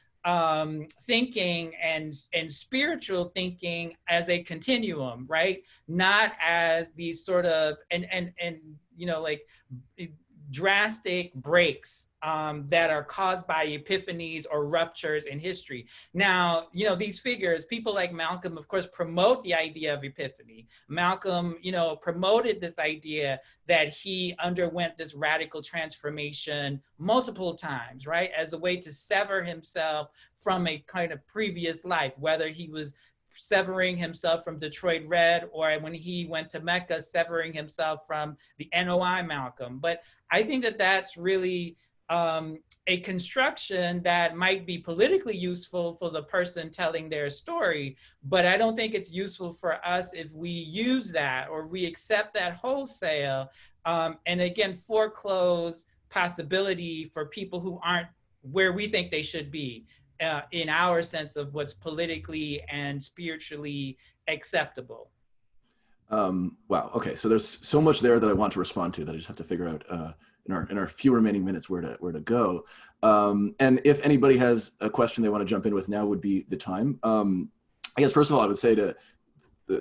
thinking and spiritual thinking as a continuum, right? Not as these sort of, like drastic breaks that are caused by epiphanies or ruptures in history. Now, you know, these figures, people like Malcolm, of course, promote the idea of epiphany. Malcolm, you know, promoted this idea that he underwent this radical transformation multiple times, right? As a way to sever himself from a kind of previous life, whether he was severing himself from Detroit Red, or when he went to Mecca, severing himself from the NOI Malcolm. But I think that that's really a construction that might be politically useful for the person telling their story, but I don't think it's useful for us if we use that or we accept that wholesale, and again, foreclose possibility for people who aren't where we think they should be. In our sense of what's politically and spiritually acceptable. Wow. Okay. So there's so much there that I want to respond to that I just have to figure out in our few remaining minutes where to go. And if anybody has a question they want to jump in with, now would be the time. I guess first of all, I would say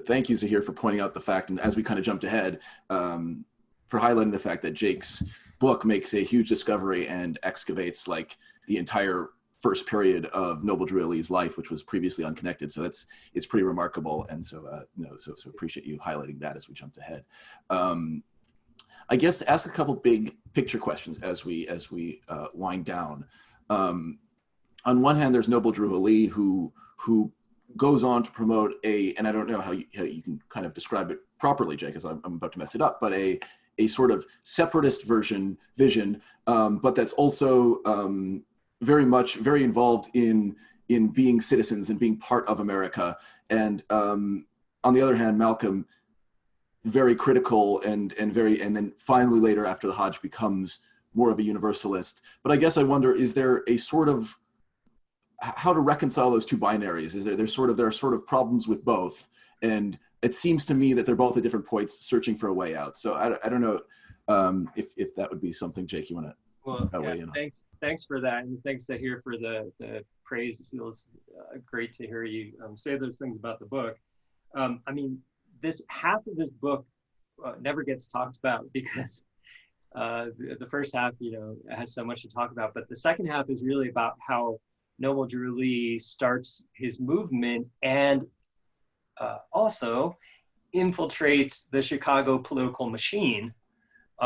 thank you, Zaheer, for pointing out the fact, and as we kind of jumped ahead, for highlighting the fact that Jake's book makes a huge discovery and excavates like the entire first period of Noble Drew Ali's life, which was previously unconnected. So it's pretty remarkable. And so, so appreciate you highlighting that as we jumped ahead. I guess to ask a couple big picture questions as we wind down. On one hand, there's Noble Drew Ali, who goes on to promote and I don't know how you can kind of describe it properly, Jake, as I'm about to mess it up, but a sort of separatist vision, but that's also very involved in being citizens and being part of America. And on the other hand, Malcolm, very critical and then finally later after the Hajj becomes more of a universalist. But I guess I wonder, is there a sort of, how to reconcile those two binaries? There are sort of problems with both. And it seems to me that they're both at different points searching for a way out. So I don't know if that would be something, Jake, you want to. Well, yeah, thanks for that, and thanks to hear for the praise. It feels great to hear you say those things about the book. I mean, this half of this book never gets talked about because the first half, has so much to talk about, but the second half is really about how Noble Drew Ali starts his movement and also infiltrates the Chicago political machine,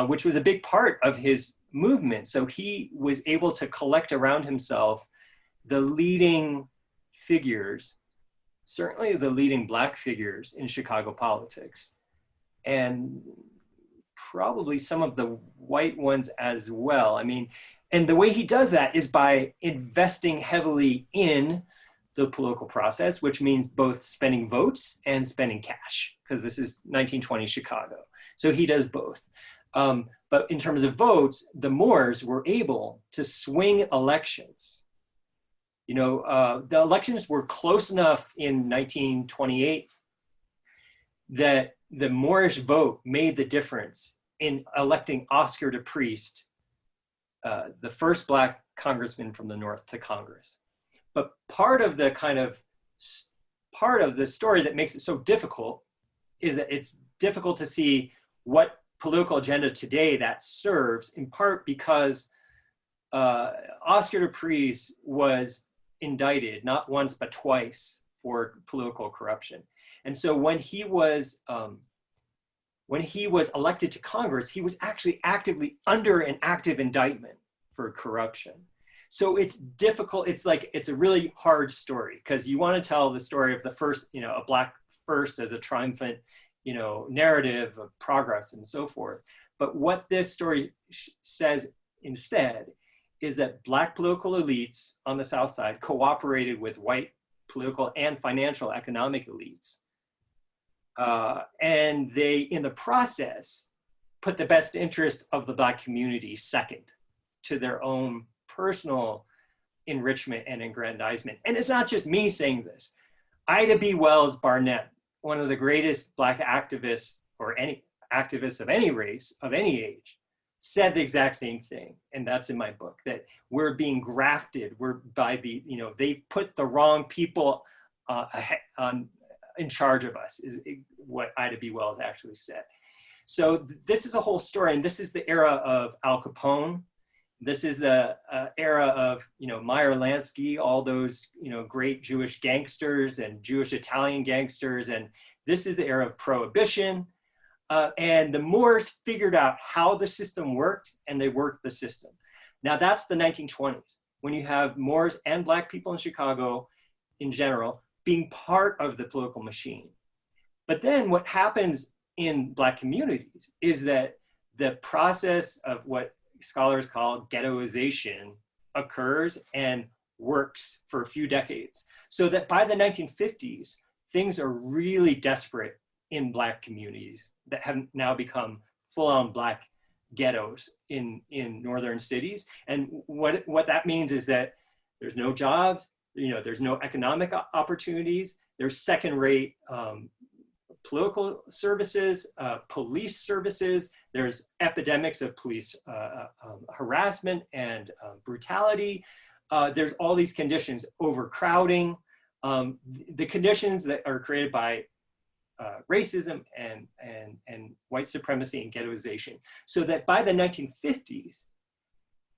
which was a big part of his movement. So he was able to collect around himself the leading figures, certainly the leading Black figures in Chicago politics, and probably some of the white ones as well. I mean, and the way he does that is by investing heavily in the political process, which means both spending votes and spending cash, because this is 1920 Chicago. So he does both. But in terms of votes, the Moors were able to swing elections. The elections were close enough in 1928 that the Moorish vote made the difference in electing Oscar de Priest, the first Black congressman from the North, to Congress. But part of the story that makes it so difficult is that it's difficult to see what political agenda today that serves, in part because Oscar de Priest was indicted not once but twice for political corruption. And so when he was elected to Congress, he was actually actively under an active indictment for corruption. So it's difficult. It's a really hard story because you want to tell the story of the first, a Black first as a triumphant, narrative of progress and so forth. But what this story says instead is that Black political elites on the South Side cooperated with white political and financial economic elites. And they, in the process, put the best interest of the Black community second to their own personal enrichment and aggrandizement. And it's not just me saying this. Ida B. Wells Barnett, one of the greatest Black activists, or any activists of any race, of any age, said the exact same thing. And that's in my book, that we're being grafted. They put the wrong people in charge of us, is what Ida B. Wells actually said. So this is a whole story, and this is the era of Al Capone. This is the era of, Meyer Lansky, all those, great Jewish gangsters and Jewish Italian gangsters. And this is the era of prohibition. And the Moors figured out how the system worked, and they worked the system. Now that's the 1920s, when you have Moors and Black people in Chicago in general being part of the political machine. But then what happens in Black communities is that the process of what scholars call ghettoization occurs and works for a few decades. So that by the 1950s, things are really desperate in Black communities that have now become full-on Black ghettos in northern cities. And what that means is that there's no jobs, there's no economic opportunities, there's second-rate political services, police services, there's epidemics of police harassment and brutality. There's all these conditions, overcrowding, the conditions that are created by racism and white supremacy and ghettoization. So that by the 1950s,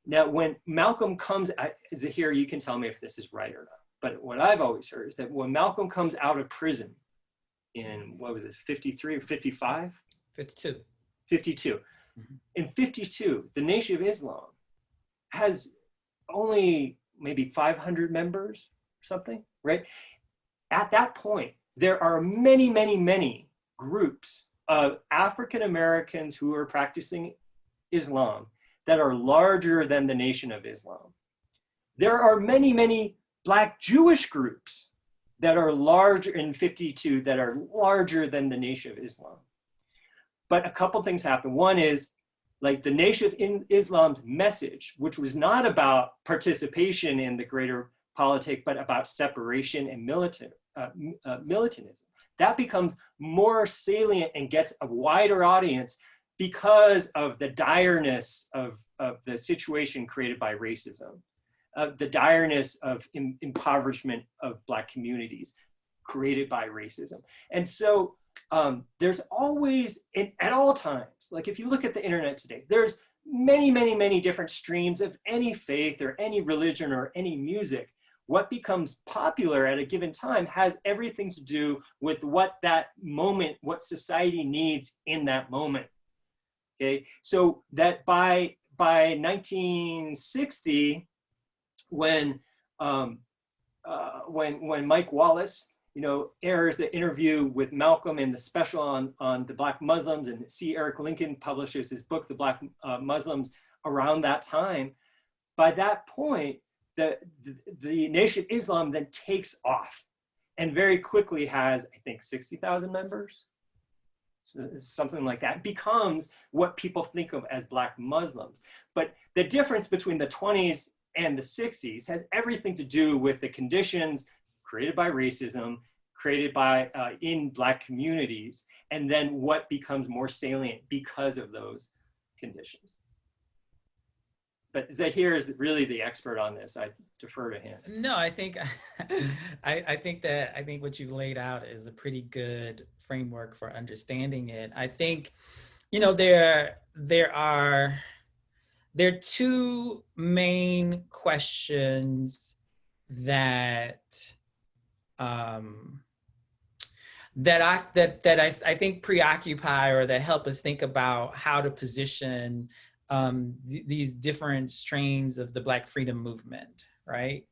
now when Malcolm comes, Zaheer, you can tell me if this is right or not, but what I've always heard is that when Malcolm comes out of prison in, what was this, 53 or 55? 52. 52. Mm-hmm. In 52, the Nation of Islam has only maybe 500 members or something, right? At that point, there are many, many, many groups of African Americans who are practicing Islam that are larger than the Nation of Islam. There are many, many Black Jewish groups that are larger in 52, that are larger than the Nation of Islam. But a couple things happen. One is, like, the Nation of Islam's message, which was not about participation in the greater politic, but about separation and militantism, that becomes more salient and gets a wider audience because of the direness of the situation created by racism, the direness of impoverishment of Black communities created by racism. And so there's always, at all times, like if you look at the internet today, there's many, many, many different streams of any faith or any religion or any music. What becomes popular at a given time has everything to do with what that moment, what society needs in that moment. Okay, so that by 1960, when Mike Wallace, airs the interview with Malcolm in the special on the Black Muslims, and C. Eric Lincoln publishes his book, The Black Muslims, around that time. By that point, the Nation of Islam then takes off and very quickly has, I think, 60,000 members, something like that. It becomes what people think of as Black Muslims. But the difference between the 20s and the 60s has everything to do with the conditions created by racism, created by in Black communities, and then what becomes more salient because of those conditions. But Zaheer is really the expert on this. I defer to him. No, I think I think what you laid out is a pretty good framework for understanding it. I think, there are two main questions that I think preoccupy, or that help us think about how to position these different strains of the Black freedom movement, right?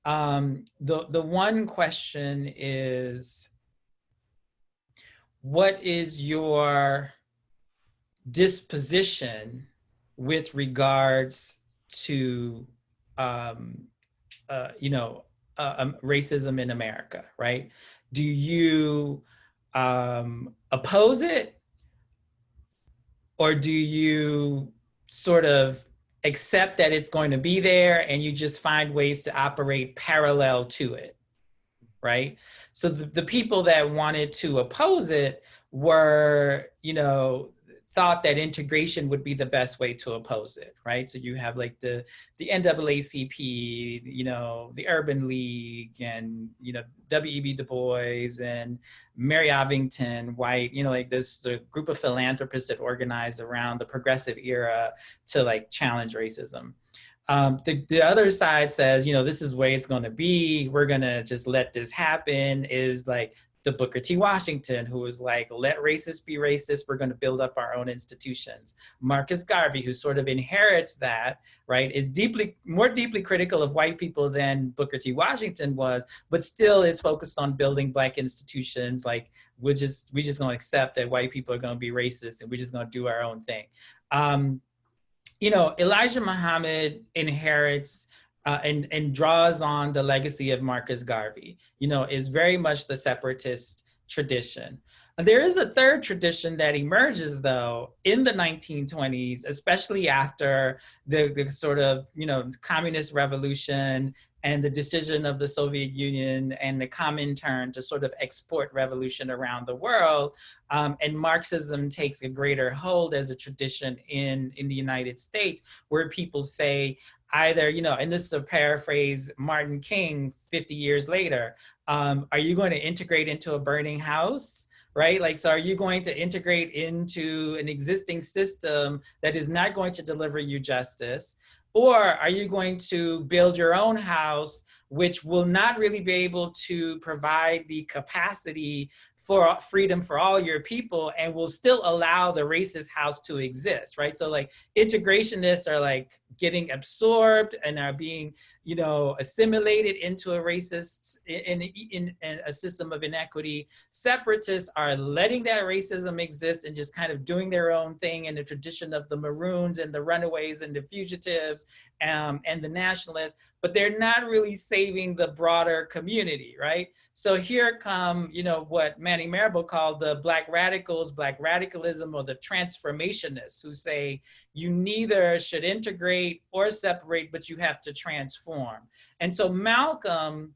The one question is, what is your disposition with regards to racism in America, right? Do you oppose it, or do you sort of accept that it's going to be there and you just find ways to operate parallel to it, right? So the people that wanted to oppose it were, thought that integration would be the best way to oppose it, right? So you have like the NAACP, you know, the Urban League, and, you know, W.E.B. Du Bois and Mary Ovington White, you know, like the group of philanthropists that organized around the progressive era to like challenge racism. The other side says, you know, this is the way it's going to be. We're going to just let this happen, is like the Booker T. Washington, who was like, let racists be racist. We're going to build up our own institutions. Marcus Garvey, who sort of inherits that, right, is more deeply critical of white people than Booker T. Washington was, but still is focused on building Black institutions. Like, we just going to accept that white people are going to be racist and we're just going to do our own thing. You know, Elijah Muhammad inherits and draws on the legacy of Marcus Garvey, you know, is very much the separatist tradition. There is a third tradition that emerges, though, in the 1920s, especially after the sort of, you know, communist revolution and the decision of the Soviet Union and the Comintern to sort of export revolution around the world. And Marxism takes a greater hold as a tradition in the United States, where people say either, you know, and this is a paraphrase Martin King 50 years later, are you going to integrate into a burning house? Right? Like, so are you going to integrate into an existing system that is not going to deliver you justice? Or are you going to build your own house, which will not really be able to provide the capacity for freedom for all your people and will still allow the racist house to exist, right? So like integrationists are like getting absorbed and are being, you know, assimilated into a racist, in a system of inequity. Separatists are letting that racism exist and just kind of doing their own thing in the tradition of the Maroons and the runaways and the fugitives and the nationalists, but they're not really saving the broader community, right? So here come, you know, what Manny Marable called the Black radicals, Black radicalism, or the transformationists, who say you neither should integrate or separate, but you have to transform. And so Malcolm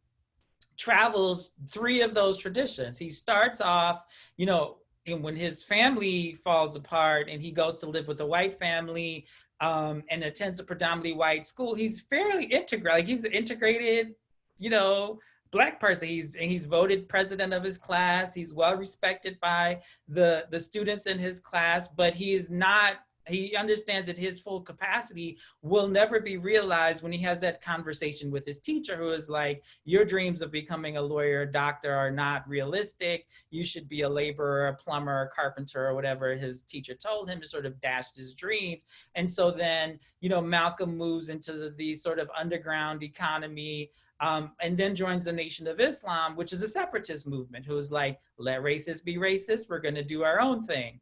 travels three of those traditions. He starts off, you know, when his family falls apart and he goes to live with a white family and attends a predominantly white school, he's fairly integrated. Like, he's an integrated, you know, Black person. He's voted president of his class. He's well respected by the students in his class, but he is not, he understands that his full capacity will never be realized when he has that conversation with his teacher, who is like, your dreams of becoming a lawyer, a doctor are not realistic. You should be a laborer, a plumber, a carpenter, or whatever his teacher told him, to sort of dashed his dreams. And so then, you know, Malcolm moves into the sort of underground economy, and then joins the Nation of Islam, which is a separatist movement, who is like, let racists be racist. We're going to do our own thing.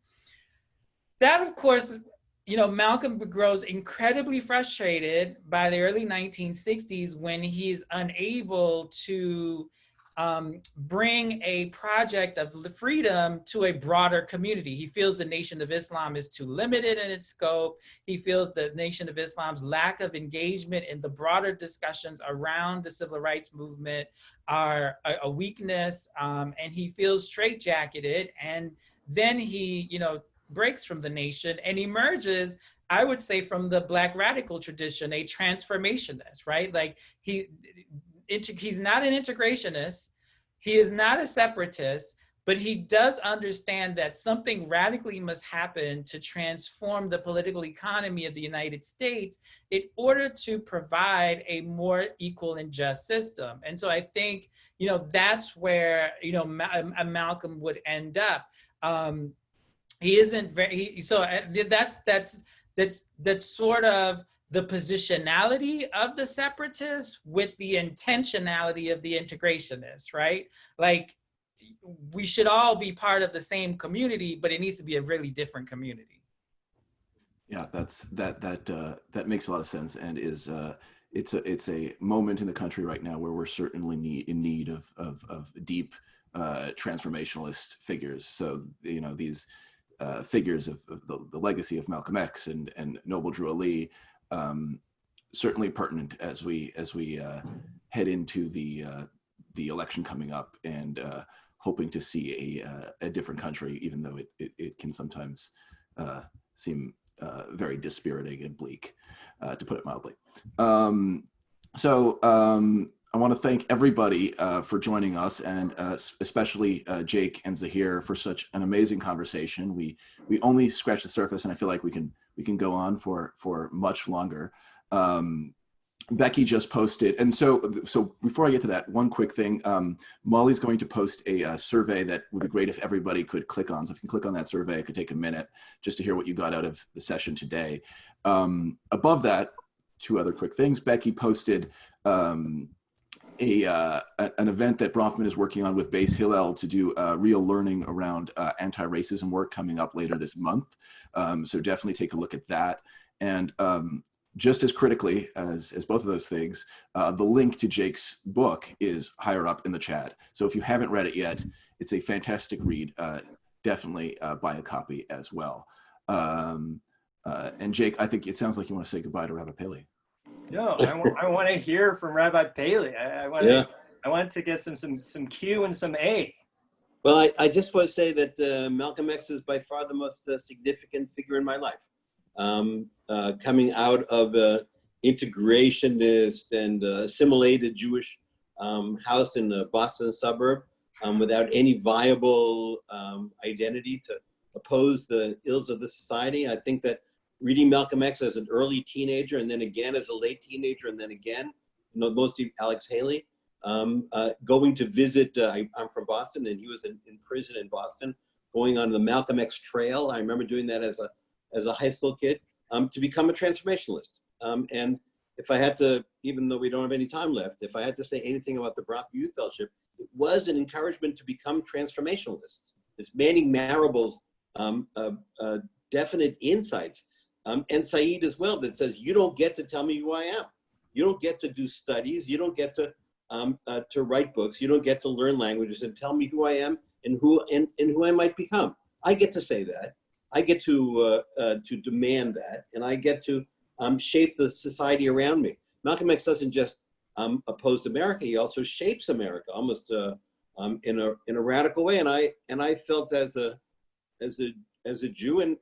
That, of course, you know, Malcolm grows incredibly frustrated by the early 1960s when he's unable to bring a project of freedom to a broader community. He feels the Nation of Islam is too limited in its scope. He feels the Nation of Islam's lack of engagement in the broader discussions around the civil rights movement are a weakness, and he feels straitjacketed. And then he, you know, breaks from the nation and emerges, I would say, from the Black radical tradition, a transformationist, right? Like, he's not an integrationist, he is not a separatist, but he does understand that something radically must happen to transform the political economy of the United States in order to provide a more equal and just system. And so I think, you know, that's where, you know, Malcolm would end up. He isn't very, so that's sort of the positionality of the separatists with the intentionality of the integrationists, right? Like, we should all be part of the same community, but it needs to be a really different community. Yeah, that makes a lot of sense, and is it's a moment in the country right now where we're certainly in need of deep transformationalist figures. So, you know, these figures of the legacy of Malcolm X and Noble Drew Ali, certainly pertinent as we head into the election coming up, and hoping to see a different country, even though it can sometimes seem very dispiriting and bleak, to put it mildly. I want to thank everybody for joining us, and especially Jake and Zaheer for such an amazing conversation. We only scratched the surface, and I feel like we can go on for much longer. Becky just posted, and so before I get to that, one quick thing. Molly's going to post a survey that would be great if everybody could click on. So if you can click on that survey, it could take a minute just to hear what you got out of the session today. Above that, two other quick things. Becky posted an event that Bronfman is working on with Base Hillel to do real learning around anti-racism work coming up later this month. So definitely take a look at that. And just as critically as both of those things, the link to Jake's book is higher up in the chat. So if you haven't read it yet, it's a fantastic read. Definitely buy a copy as well. And Jake, I think it sounds like you want to say goodbye to Rabbi Paley. No, I want to hear from Rabbi Paley. I want to get some Q and some A. Well, I just want to say that Malcolm X is by far the most significant figure in my life. Coming out of integrationist and assimilated Jewish house in the Boston suburb without any viable identity to oppose the ills of the society. I think that reading Malcolm X as an early teenager and then again as a late teenager and then again, mostly Alex Haley, going to visit, I'm from Boston and he was in prison in Boston, going on the Malcolm X trail. I remember doing that as a high school kid, to become a transformationalist. And if I had to, even though we don't have any time left, if I had to say anything about the Bronx Youth Fellowship, it was an encouragement to become transformationalists. It's Manning Marable's definite insights, and Said as well, that says, you don't get to tell me who I am. You don't get to do studies. You don't get to write books. You don't get to learn languages and tell me who I am and who I might become. I get to say that. I get to demand that, and I get to shape the society around me. Malcolm X doesn't just oppose America; he also shapes America almost in a radical way. And I felt as a Jew and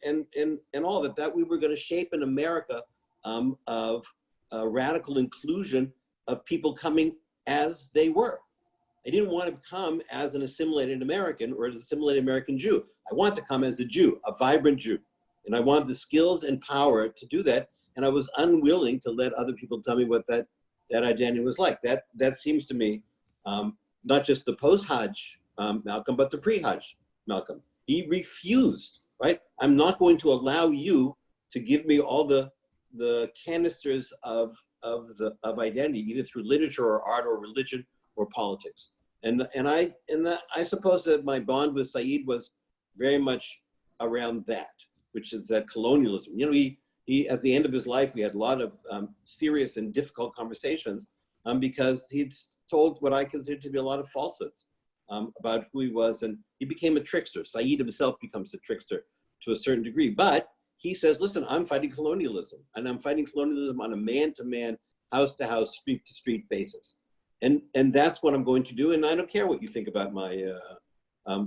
all that we were going to shape an America of radical inclusion of people coming as they were. I didn't want to come as an assimilated American or as an assimilated American Jew. I wanted to come as a Jew, a vibrant Jew. And I wanted the skills and power to do that. And I was unwilling to let other people tell me what that identity was like. That seems to me, not just the post-Hajj Malcolm, but the pre-Hajj Malcolm. He refused, right? I'm not going to allow you to give me all the canisters of identity, either through literature or art or religion or politics. And I suppose that my bond with Said was very much around that, which is that colonialism. He at the end of his life, we had a lot of serious and difficult conversations because he'd told what I consider to be a lot of falsehoods about who he was, and he became a trickster. Said himself becomes a trickster to a certain degree, but he says, listen, I'm fighting colonialism, and I'm fighting colonialism on a man-to-man, house-to-house, street-to-street basis. And that's what I'm going to do, and I don't care what you think about my,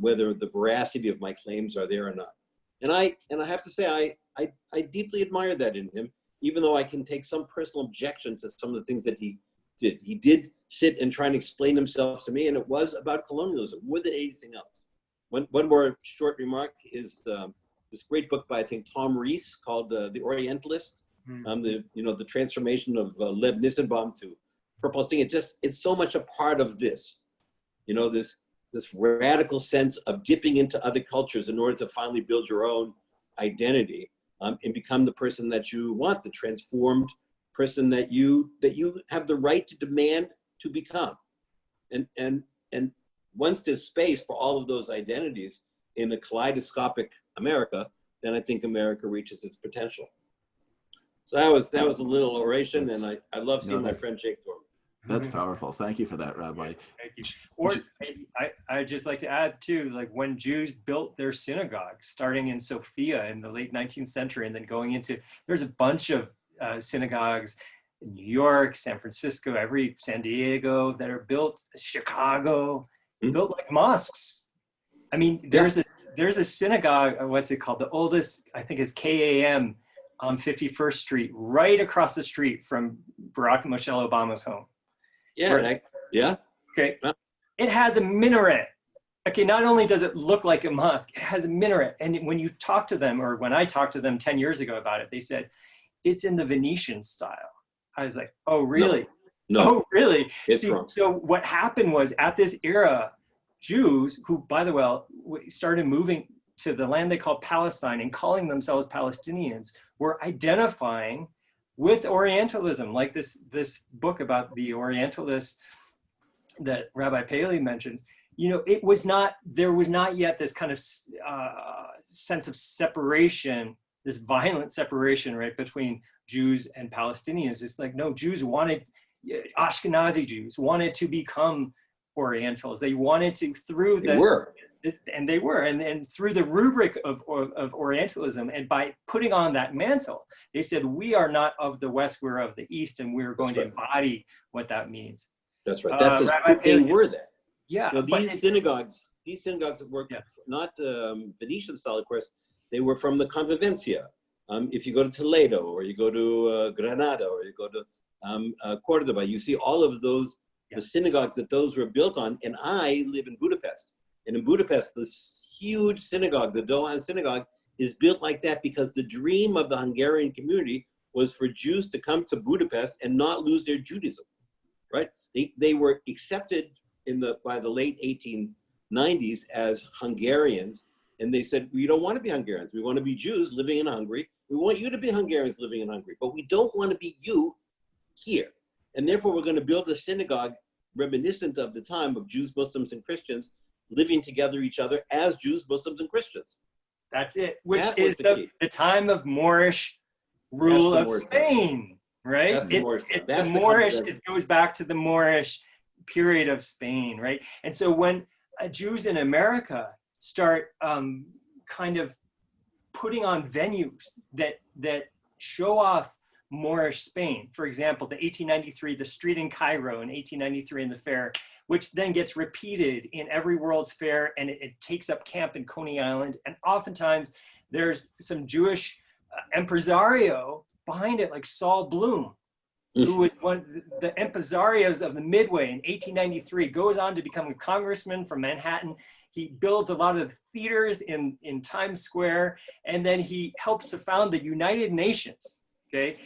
whether the veracity of my claims are there or not. And I have to say, I deeply admire that in him, even though I can take some personal objection to some of the things that he did. He did sit and try and explain himself to me, and it was about colonialism more than anything else. One more short remark is this great book by, I think, Tom Rees called The Orientalist, the transformation of Lev Nissenbaum to purple thing. It's so much a part of this, this radical sense of dipping into other cultures in order to finally build your own identity and become the person that you want, the transformed person that you have the right to demand to become. And once there's space for all of those identities in a kaleidoscopic America, then I think America reaches its potential. So that was a little oration, and I love seeing my friend Jake Dorman. That's powerful. Thank you for that, Rabbi. Thank you. Or I'd just like to add too, like when Jews built their synagogues, starting in Sophia in the late 19th century, and then going into, there's a bunch of synagogues in New York, San Francisco, San Diego that are built, Chicago, built like mosques. I mean, there's there's a synagogue, what's it called? The oldest, I think, is KAM on 51st Street, right across the street from Barack and Michelle Obama's home. Yeah, yeah. Okay. Yeah. It has a minaret. Okay, not only does it look like a mosque, it has a minaret. And when you talk to them, or when I talked to them 10 years ago about it, they said, it's in the Venetian style. I was like, oh, really? No. Oh, really? It's wrong. So what happened was, at this era, Jews, who, by the way, started moving to the land they call Palestine and calling themselves Palestinians, were identifying with Orientalism, like this book about the Orientalists that Rabbi Paley mentions. You know, there was not yet this kind of sense of separation, this violent separation, right, between Jews and Palestinians. It's like, no, Ashkenazi Jews wanted to become Orientals. They wanted to, through the, and through the rubric of Orientalism, and by putting on that mantle, they said, we are not of the West, we're of the East, and we're going to embody what that means. That's right. That's they were that. Yeah. You know, these synagogues were not Venetian style, of course. They were from the Convivencia. If you go to Toledo, or you go to Granada, or you go to Cordoba, you see all of those, the synagogues that those were built on. And I live in Budapest. And in Budapest, this huge synagogue, the Dohan Synagogue, is built like that because the dream of the Hungarian community was for Jews to come to Budapest and not lose their Judaism, right? They were accepted by the late 1890s as Hungarians, and they said, we don't want to be Hungarians. We want to be Jews living in Hungary. We want you to be Hungarians living in Hungary, but we don't want to be you here. And therefore, we're going to build a synagogue reminiscent of the time of Jews, Muslims, and Christians living together each other as Jews, Muslims, and Christians. That's it, which is the time of Moorish rule of Spain, right? That's the Moorish. The Moorish, it goes back to the Moorish period of Spain, right? And so when Jews in America start kind of putting on venues that show off Moorish Spain, for example, the 1893, the street in Cairo in 1893 in the fair, which then gets repeated in every World's Fair, and it takes up camp in Coney Island. And oftentimes there's some Jewish impresario behind it, like Saul Bloom, who was one of the impresarios of the Midway in 1893, goes on to become a congressman from Manhattan. He builds a lot of theaters in Times Square, and then he helps to found the United Nations, okay?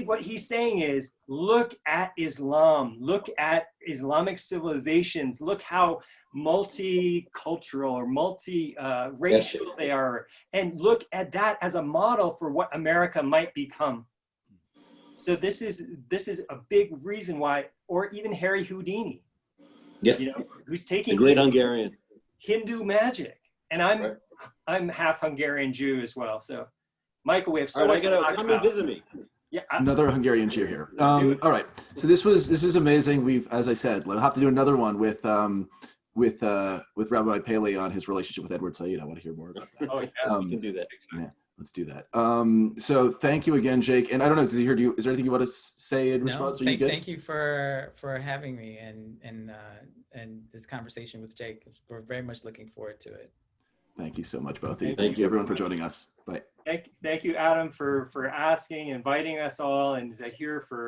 What he's saying is, look at Islam, look at Islamic civilizations, look how multicultural or multi-racial they are, and look at that as a model for what America might become. So this is a big reason why, or even Harry Houdini, you know, who's taking the great Hungarian Hindu magic, and I'm half Hungarian Jew as well. So, Michael, we have so much to talk about. Come and visit me. Yeah, another Hungarian Jew here. All right, so this is amazing. We've, as I said, we'll have to do another one with Rabbi Paley on his relationship with Edward Said. I want to hear more about that. Oh yeah, we can do that. Yeah, let's do that. So thank you again, Jake. And I don't know, is there anything you want to say in response? Thank you for having me and this conversation with Jake. We're very much looking forward to it. Thank you so much, both of you. Thank you, everyone, for joining us. Bye. Thank you, Adam, for asking, inviting us all, and Zaheer for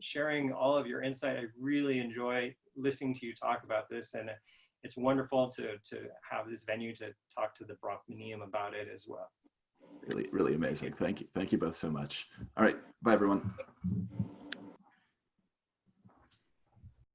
sharing all of your insight. I really enjoy listening to you talk about this, and it's wonderful to have this venue to talk to the Bronftalk about it as well. Really, really amazing. Thank you. Thank you both so much. All right. Bye, everyone.